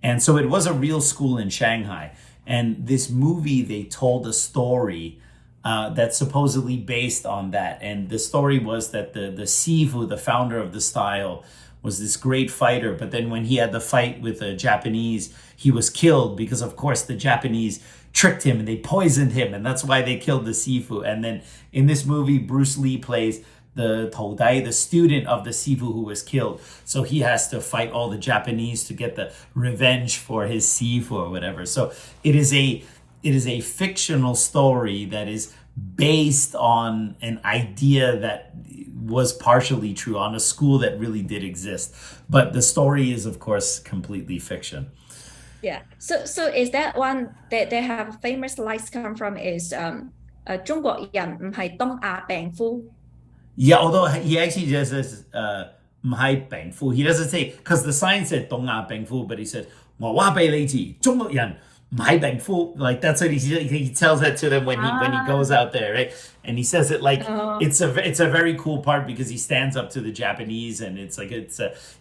Speaker 2: And so it was a real school in Shanghai. And this movie, they told a story that's supposedly based on that. And the story was that the Sifu, the founder of the style, was this great fighter. But then when he had the fight with the Japanese, he was killed because, of course, the Japanese tricked him and they poisoned him. And that's why they killed the Sifu. And then in this movie, Bruce Lee plays the Toudai, the student of the Sifu who was killed. So he has to fight all the Japanese to get the revenge for his Sifu or whatever. So it is a fictional story that is based on an idea that was partially true, on a school that really did exist. But the story is, of course, completely fiction.
Speaker 3: Yeah. So is that one that they have famous lines come from is 中國人唔係東亞病夫.
Speaker 2: Yeah, although he actually just says 唔係病夫. He doesn't say, because the sign said 東亞病夫, but he says 我話俾你知，中國人唔係病夫. Like that's what he tells that to them when he goes out there, right? And he says it like it's a very cool part because he stands up to the Japanese, and it's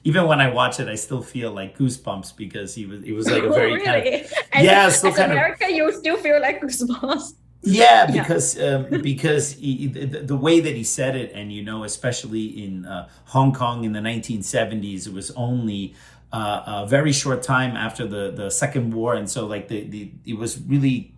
Speaker 2: even when I watch it, I still feel like goosebumps because it was like a very
Speaker 3: really?
Speaker 2: kind of
Speaker 3: as America, you still feel like goosebumps.
Speaker 2: Yeah, because the way that he said it, and especially in Hong Kong in the 1970s, it was only a very short time after the Second War, and so like it was really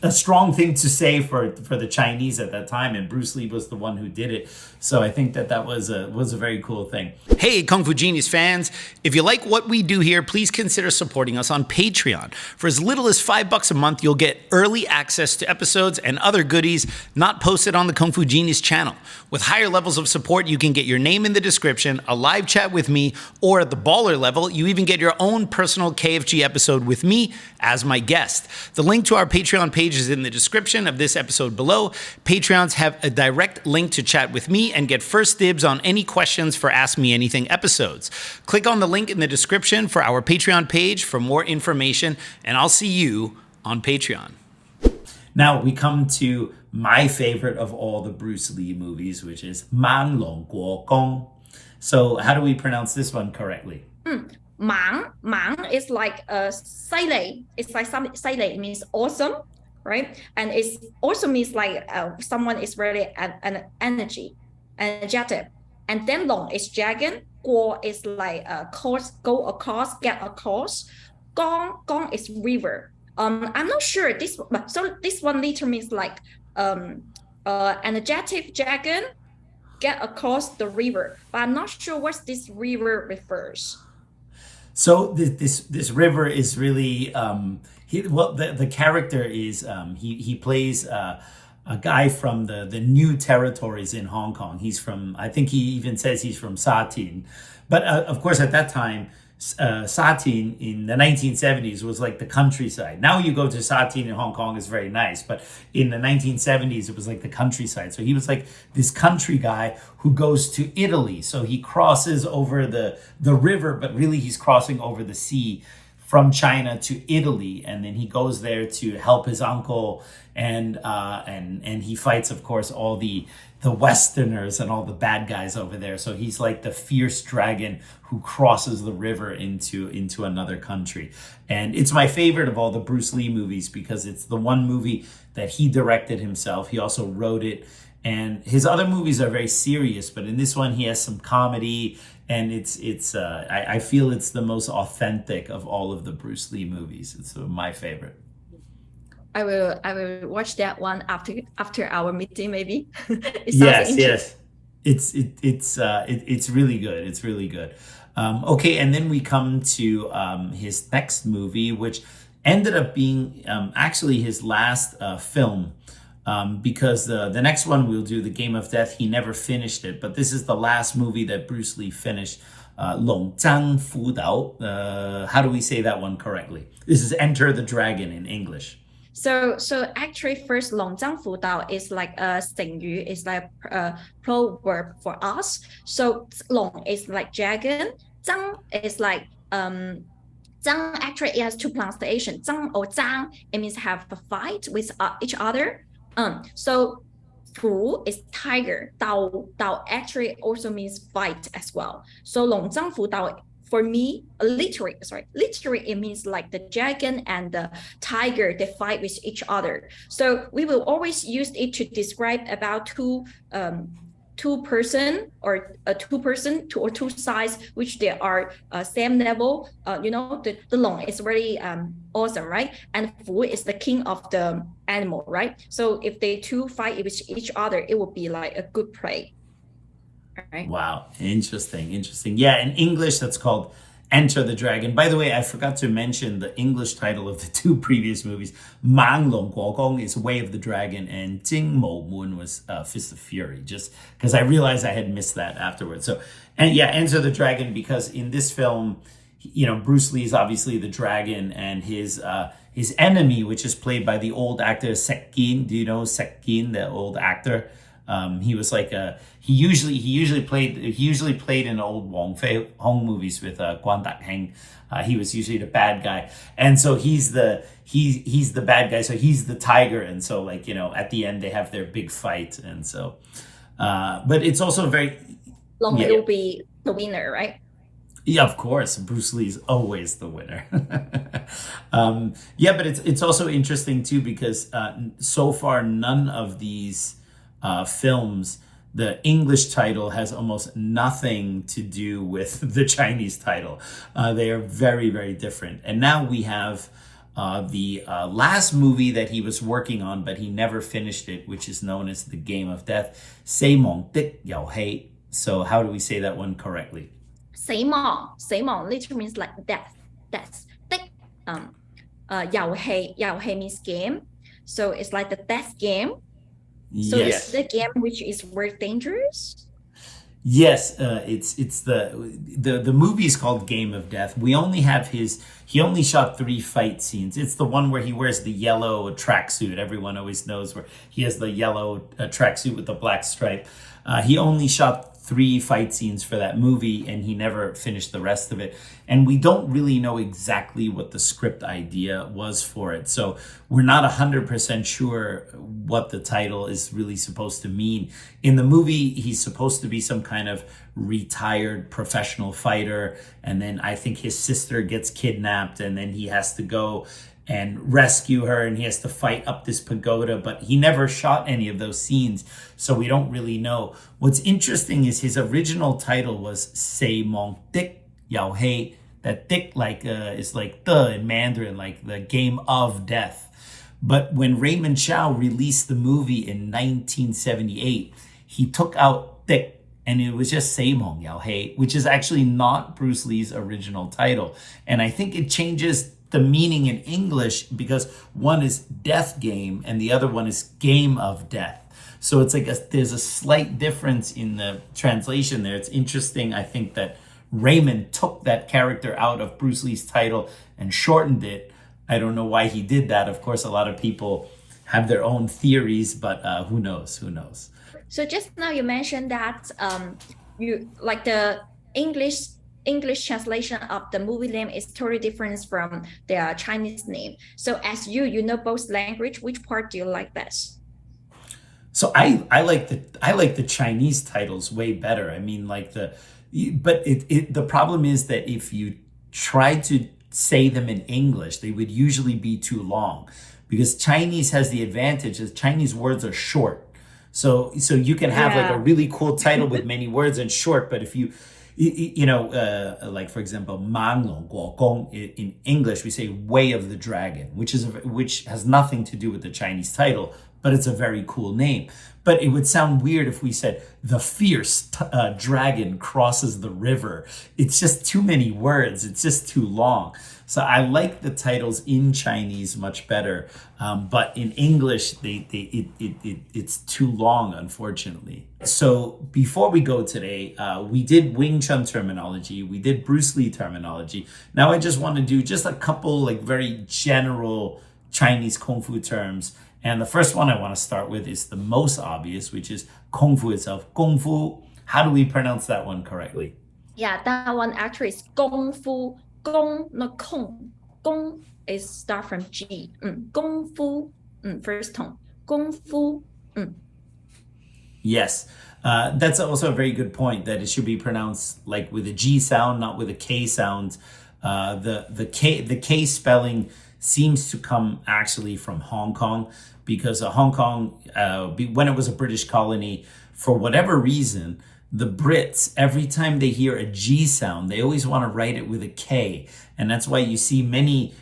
Speaker 2: a strong thing to say for the Chinese at that time, and Bruce Lee was the one who did it. So I think that was a very cool thing.
Speaker 4: Hey, Kung Fu Genius fans, if you like what we do here, please consider supporting us on Patreon. For as little as $5 a month, you'll get early access to episodes and other goodies not posted on the Kung Fu Genius channel. With higher levels of support, you can get your name in the description, a live chat with me, or at the baller level, you even get your own personal KFG episode with me as my guest. The link to our Patreon page is in the description of this episode below. Patreons have a direct link to chat with me and get first dibs on any questions for Ask Me Anything episodes. Click on the link in the description for our Patreon page for more information, and I'll see you on Patreon.
Speaker 2: Now we come to my favorite of all the Bruce Lee movies, which is Mang Long Guo Gong. So how do we pronounce this one correctly?
Speaker 3: Mang is like sai lei. It's like sai lei means awesome, right? And it also means like someone is really an energetic. And then long is dragon. Guo is like course, go across, get across. Gong is river. I'm not sure this, so this one literally means like energetic dragon get across the river, but I'm not sure what this river refers.
Speaker 2: So this river is really the character is he plays a guy from the new territories in Hong Kong. He's from, I think he even says he's from Sa Tin, but of course at that time Sa Tin in the 1970s was like the countryside. Now you go to Sa Tin in Hong Kong, is very nice, but in the 1970s it was like the countryside. So he was like this country guy who goes to Italy. So he crosses over the river, but really he's crossing over the sea from China to Italy, and then he goes there to help his uncle, and he fights, of course, all the Westerners and all the bad guys over there. So he's like the fierce dragon who crosses the river into another country. And it's my favorite of all the Bruce Lee movies because it's the one movie that he directed himself. He also wrote it. And his other movies are very serious, but in this one he has some comedy, and I feel it's the most authentic of all of the Bruce Lee movies. It's my favorite.
Speaker 3: I will watch that one after our meeting, maybe.
Speaker 2: Yes. It's really good. It's really good. Okay, and then we come to his next movie, which ended up being actually his last film. Because the next one we'll do, The Game of Death, he never finished it. But this is the last movie that Bruce Lee finished, Long Zhang Fu Dao. How do we say that one correctly? This is Enter the Dragon in English.
Speaker 3: So actually, first Long Zhang Fu Dao is like a Seng Yu, is like a proverb for us. So Long is like dragon, Zhang is like Zhang actually it has two pronunciations. Zhang or Zhang, it means have a fight with each other. So Fu is tiger. Dao actually also means fight as well. So Long Zhang Fu Dao, for me, literally it means like the dragon and the tiger, they fight with each other. So we will always use it to describe about two person or two sides, which they are same level. The long is really awesome, right? And Fu is the king of the animal, right? So if they two fight with each other, it would be like a good play. Right.
Speaker 2: Wow, interesting. Yeah, in English that's called Enter the Dragon. By the way, I forgot to mention the English title of the two previous movies. Mang Long Guo Gong is Way of the Dragon, and Jing Mo Mun was Fist of Fury, just because I realized I had missed that afterwards. So, and yeah, Enter the Dragon, because in this film, Bruce Lee is obviously the dragon, and his enemy, which is played by the old actor Sekin. Do you know Sekin, the old actor? He was like he usually played in old Wong Fei Hong movies with Guan Da Heng. He was usually the bad guy, and so he's the bad guy. So he's the tiger, and so at the end they have their big fight, and so but it's also very
Speaker 3: long. It will be the winner, right?
Speaker 2: Yeah, of course. Bruce Lee's always the winner. But it's also interesting too because so far none of these films, the English title has almost nothing to do with the Chinese title. They are very, very different. And now we have the last movie that he was working on, but he never finished it, which is known as The Game of Death. Say mong dik yao hei. So how do we say that one correctly?
Speaker 3: 死亡 literally means like death. Yao hei means game. So it's like the death game. So
Speaker 2: Yes.
Speaker 3: it's the game which is very dangerous.
Speaker 2: Yes, it's the movie is called Game of Death. He only shot 3 fight scenes. It's the one where he wears the yellow tracksuit. Everyone always knows where he has the yellow tracksuit with the black stripe. He only shot 3 fight scenes for that movie, and he never finished the rest of it. And we don't really know exactly what the script idea was for it. So we're not 100% sure what the title is really supposed to mean. In the movie, he's supposed to be some kind of retired professional fighter. And then I think his sister gets kidnapped, and then he has to go and rescue her, and he has to fight up this pagoda, but he never shot any of those scenes, so we don't really know. What's interesting is his original title was Say Mong Dik Yao Hei. That dik is like the in Mandarin, like the game of death. But when Raymond Chow released the movie in 1978, he took out dik, and it was just Say Mong Yao Hei, which is actually not Bruce Lee's original title. And I think it changes the meaning in English because one is death game and the other one is game of death. So it's like there's a slight difference in the translation there. It's interesting, I think, that Raymond took that character out of Bruce Lee's title and shortened it. I don't know why he did that. Of course, a lot of people have their own theories, but who knows?
Speaker 3: So just now you mentioned that you like the English translation of the movie name is totally different from the Chinese name. So as you know both language, which part do you like best?
Speaker 2: So I like the Chinese titles way better. I mean, the problem is that if you try to say them in English, they would usually be too long, because Chinese has the advantage that Chinese words are short. So you can have like a really cool title with many words and short, but if you like for example, Manglong Guogong in English we say Way of the Dragon, which has nothing to do with the Chinese title, but it's a very cool name. But it would sound weird if we said the fierce dragon crosses the river. It's just too many words. It's just too long. So I like the titles in Chinese much better, but in English it's too long, unfortunately. So before we go today, we did Wing Chun terminology, we did Bruce Lee terminology. Now I just want to do just a couple like very general Chinese Kung Fu terms. And the first one I want to start with is the most obvious, which is Kung Fu itself. Kung Fu, how do we pronounce that one correctly?
Speaker 3: Yeah, that one actually is Gong Fu. Gong, not Kong. Gong is start from G. Gong Fu, first tone. Gong Fu.
Speaker 2: Yes, that's also a very good point, that it should be pronounced like with a G sound, not with a K sound. The K spelling seems to come actually from Hong Kong, because Hong Kong, when it was a British colony, for whatever reason, the Brits, every time they hear a G sound, they always want to write it with a K. And that's why you see many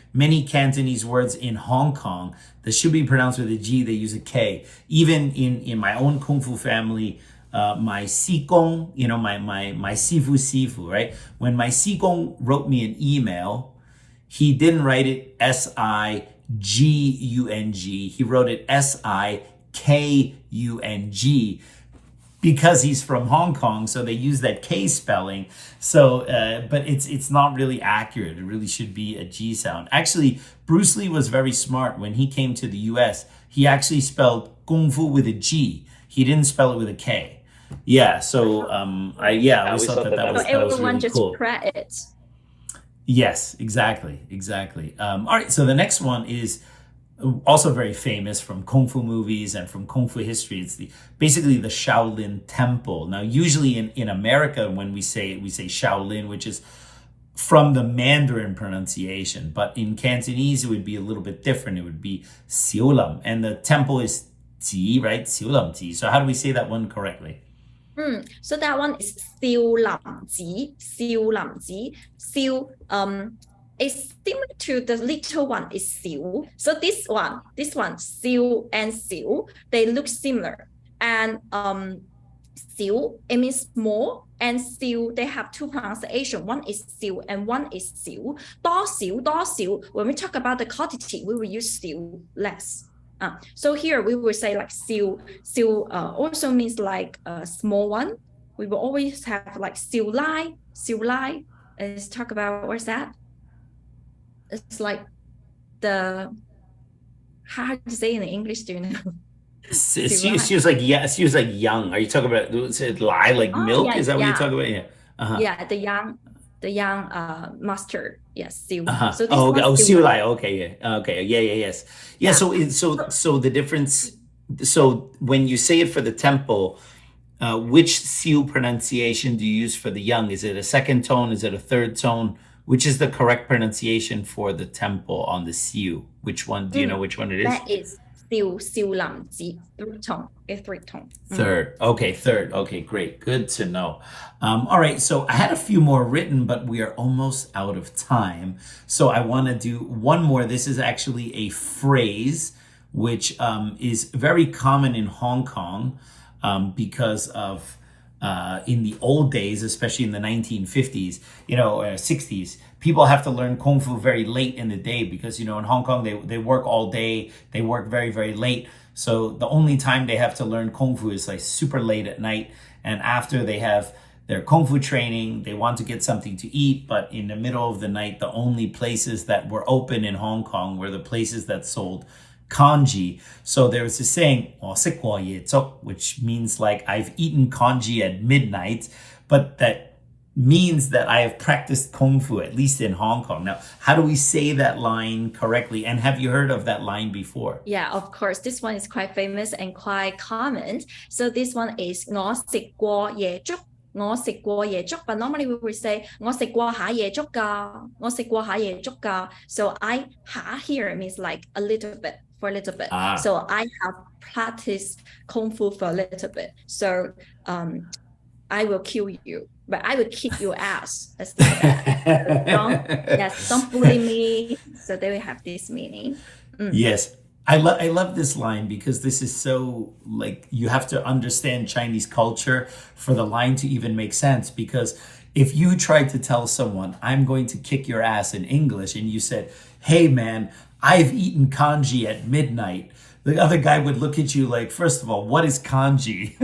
Speaker 2: Cantonese words in Hong Kong that should be pronounced with a G, they use a K. Even in my own Kung Fu family, my Sikong, my Sifu, right? When my Sikong wrote me an email, he didn't write it Sigung. He wrote it Sikung, because he's from Hong Kong, so they use that K spelling. So, but it's not really accurate. It really should be a G sound. Actually, Bruce Lee was very smart. When he came to the US, he actually spelled Kung Fu with a G. He didn't spell it with a K. Yeah, so I always thought that was
Speaker 3: everyone
Speaker 2: really
Speaker 3: just
Speaker 2: cool.
Speaker 3: credit.
Speaker 2: Yes, exactly. All right, so the next one is also very famous from Kung Fu movies and from Kung Fu history. It's basically the Shaolin Temple. Now, usually in America, when we say Shaolin, which is from the Mandarin pronunciation, but in Cantonese, it would be a little bit different. It would be Siu Lam, and the temple is Ji, right? Siu Lam Ji. So how do we say that one correctly?
Speaker 3: So that one is Siu Lam Ji. Siu Lam Ji. Siu, It's similar to the little one is Xiu. So this one, Xiu and Xiu, they look similar. And Xiu, it means small, and Xiu, they have two pronunciations. One is Xiu and one is Xiu. Do Xiu. When we talk about the quantity, we will use Xiu less. So here we will say like Xiu. Xiu also means like a small one. We will always have like Xiu Lai. Let's talk about what's that? It's like how to say in English, do you know?
Speaker 2: She was like young. Are you talking about lie like milk?
Speaker 3: Yeah,
Speaker 2: Is that what
Speaker 3: yeah.
Speaker 2: you're talking about? Yeah. Uh-huh.
Speaker 3: Yeah, the young master. Yes, Xiu. So this
Speaker 2: Xiu Lai. Okay, yeah. Okay, yeah, yes. Yeah. So the difference. So when you say it for the temple, which Xiu pronunciation do you use for the young? Is it a second tone? Is it a third tone? Which is the correct pronunciation for the temple on the Xiu? Which one? Do you know which one it is?
Speaker 3: That is Xiu Lam Ji, third tone.
Speaker 2: Third. Okay, third. Okay, great. Good to know. All right, so I had a few more written, but we are almost out of time. So I want to do one more. This is actually a phrase which is very common in Hong Kong because of in the old days, especially in the 1950s, 60s, people have to learn Kung Fu very late in the day because, in Hong Kong, they work all day. They work very, very late. So the only time they have to learn Kung Fu is like super late at night. And after they have their Kung Fu training, they want to get something to eat. But in the middle of the night, the only places that were open in Hong Kong were the places that sold congee. So there was this saying, which means like I've eaten congee at midnight, but that means that I have practiced Kung Fu, at least in Hong Kong. Now, how do we say that line correctly? And have you heard of that line before?
Speaker 3: Yeah, of course. This one is quite famous and quite common. So this one is 我食過夜粥. 我食過夜粥, but normally we would say 我食過下夜粥㗎. 我食過下夜粥㗎. So ha here means like a little bit. For a little bit. So I have practiced Kung Fu for a little bit. So I will kill you, but I will kick your ass. Let's do that. Don't bully me. So they will have this meaning.
Speaker 2: Yes. I love this line because this is so like you have to understand Chinese culture for the line to even make sense. Because if you tried to tell someone, I'm going to kick your ass in English, and you said, hey man, I've eaten congee at midnight, the other guy would look at you like, first of all, what is congee?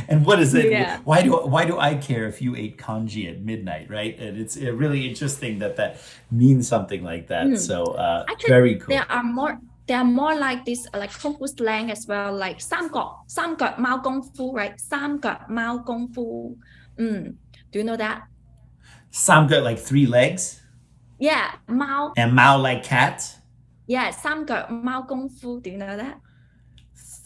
Speaker 2: And what is it?
Speaker 3: Yeah.
Speaker 2: Why do I care if you ate congee at midnight, right? And it's really interesting that means something like that. So
Speaker 3: actually,
Speaker 2: very cool.
Speaker 3: There are more like this, like Kung Fu slang as well, like 三腳貓功夫, right? 三腳貓功夫. Do you know that?
Speaker 2: 三腳 like three legs?
Speaker 3: Yeah, 貓.
Speaker 2: And Mao like cat?
Speaker 3: Yeah, 三腳貓功夫. Do you know that?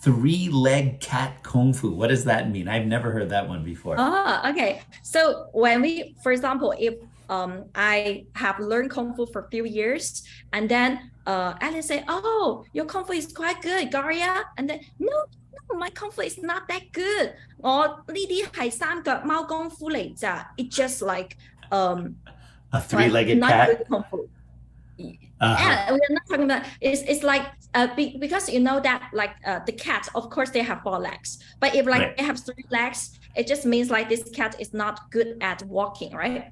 Speaker 2: Three-leg cat kung fu. What does that mean? I've never heard that one before.
Speaker 3: Oh, okay. So when we, for example, if I have learned Kung Fu for a few years, and then Alice say, oh, your Kung Fu is quite good, Gloria. And then, no, my Kung Fu is not that good. 我呢啲係三腳貓功夫嚟咋. It's just like
Speaker 2: a three-legged
Speaker 3: not
Speaker 2: cat?
Speaker 3: good Kung Fu. Yeah, we're not talking about it's like because you know that like the cat, of course they have 4 legs, but if like they have 3 legs, it just means like this cat is not good at walking, right?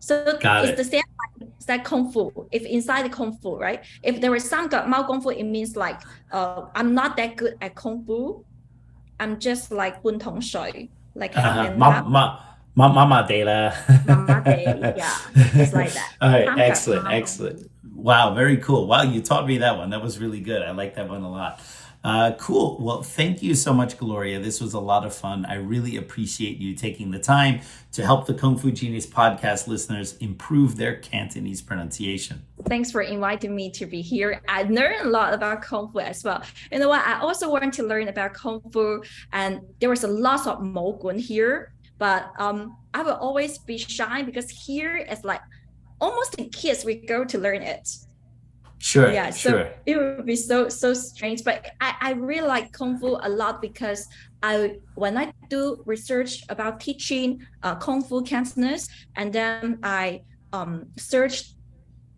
Speaker 3: So it's the same like that Kung Fu. If inside the Kung Fu, right? If there is 三腳貓功夫, it means like I'm not that good at Kung Fu. I'm just like 半桶水, like
Speaker 2: Mama de la.
Speaker 3: Yeah, it's like that.
Speaker 2: All right, excellent. Wow, very cool. Wow, you taught me that one. That was really good. I like that one a lot. Cool. Well, thank you so much, Gloria. This was a lot of fun. I really appreciate you taking the time to help the Kung Fu Genius podcast listeners improve their Cantonese pronunciation.
Speaker 3: Thanks for inviting me to be here. I learned a lot about Kung Fu as well. You know what? I also want to learn about Kung Fu, and there was a lot of Mo Gun here, but I will always be shy because here it's like almost the kids we go to learn it.
Speaker 2: Sure.
Speaker 3: Yeah, so it would be so strange, but I really like Kung Fu a lot because when I do research about teaching Kung Fu Cantonese, and then I search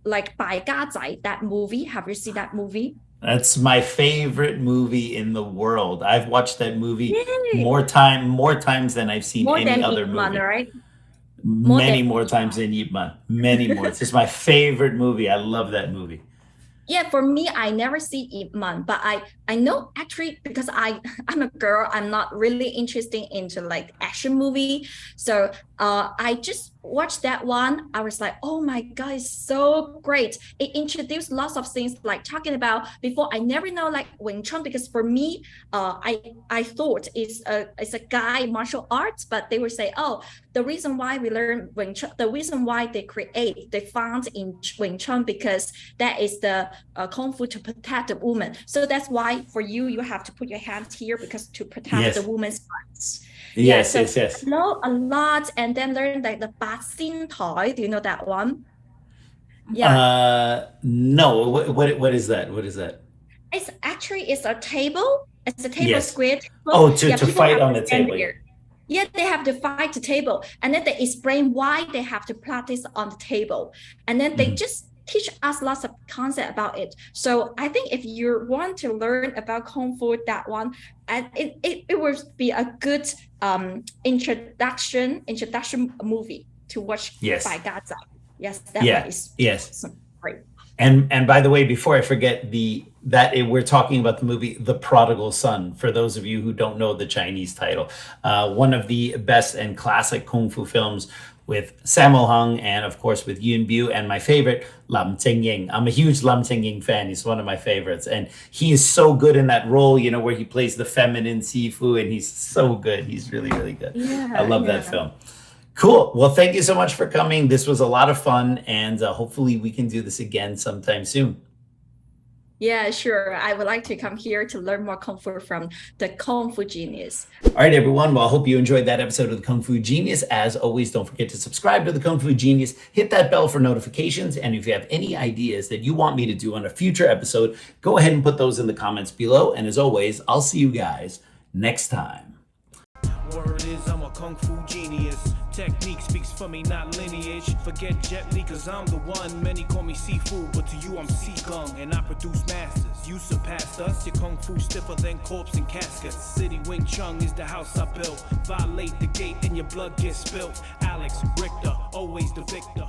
Speaker 3: like 败家仔, that movie. Have you seen that movie?
Speaker 2: That's my favorite movie in the world. I've watched that movie
Speaker 3: Yay.
Speaker 2: more times than I've seen
Speaker 3: More
Speaker 2: any
Speaker 3: than
Speaker 2: other
Speaker 3: Ip Man,
Speaker 2: movie.
Speaker 3: right?
Speaker 2: Many
Speaker 3: than
Speaker 2: more
Speaker 3: Ip
Speaker 2: times than Ip Man. Many more. It's just my favorite movie. I love that movie.
Speaker 3: Yeah, for me, I never see Ip Man, but I know actually because I'm a girl, I'm not really interested into like action movie. So I just watched that one. I was like, oh my God, it's so great. It introduced lots of things like talking about before. I never know like Wing Chun because for me, I thought it's a guy martial arts, but they would say, oh, the reason why we learn Wing Chun, the reason why they found in Wing Chun because that is the kung fu to protect the woman. So that's why for you have to put your hands here because to protect the woman's rights.
Speaker 2: Yes,
Speaker 3: so
Speaker 2: yes.
Speaker 3: I know a lot and then learn like the Ba Xin Tai. Do you know that one? Yeah.
Speaker 2: No. What is that? What is that?
Speaker 3: It's actually a table. It's a table,
Speaker 2: Yes.
Speaker 3: square table.
Speaker 2: Oh, to
Speaker 3: people
Speaker 2: fight
Speaker 3: have
Speaker 2: on
Speaker 3: to
Speaker 2: the
Speaker 3: stand
Speaker 2: table.
Speaker 3: there. Yeah, they have to fight the table. And then they explain why they have to practice on the table. And then they just teach us lots of concept about it. So I think if you want to learn about Kung Fu, that one, and it would be a good introduction movie to watch.
Speaker 2: Yes.
Speaker 3: By Gaza. Yes, that one is awesome. Great.
Speaker 2: And by the way, before I forget, we're talking about the movie The Prodigal Son, for those of you who don't know the Chinese title. One of the best and classic Kung Fu films with Sammo Hung and, of course, with Yuen Biao, and my favorite, Lam Ting-ying. I'm a huge Lam Ting-ying fan. He's one of my favorites. And he is so good in that role, you know, where he plays the feminine Sifu, and he's so good. He's really, really good.
Speaker 3: Yeah,
Speaker 2: I love that film. Cool. Well, thank you so much for coming. This was a lot of fun, and hopefully we can do this again sometime soon.
Speaker 3: Yeah, sure. I would like to come here to learn more Kung Fu from the Kung Fu Genius.
Speaker 2: All right, everyone. Well, I hope you enjoyed that episode of the Kung Fu Genius. As always, don't forget to subscribe to the Kung Fu Genius. Hit that bell for notifications. And if you have any ideas that you want me to do on a future episode, go ahead and put those in the comments below. And as always, I'll see you guys next time.
Speaker 1: Word is I'm a kung fu genius. Technique speaks for me, not lineage. Forget Jet Li, cause I'm the one. Many call me seafood, but to you I'm Seagung. And I produce masters. You surpassed us. Your kung fu stiffer than corpse and caskets. City Wing Chun is the house I built. Violate the gate and your blood gets spilt. Alex Richter, always the victor.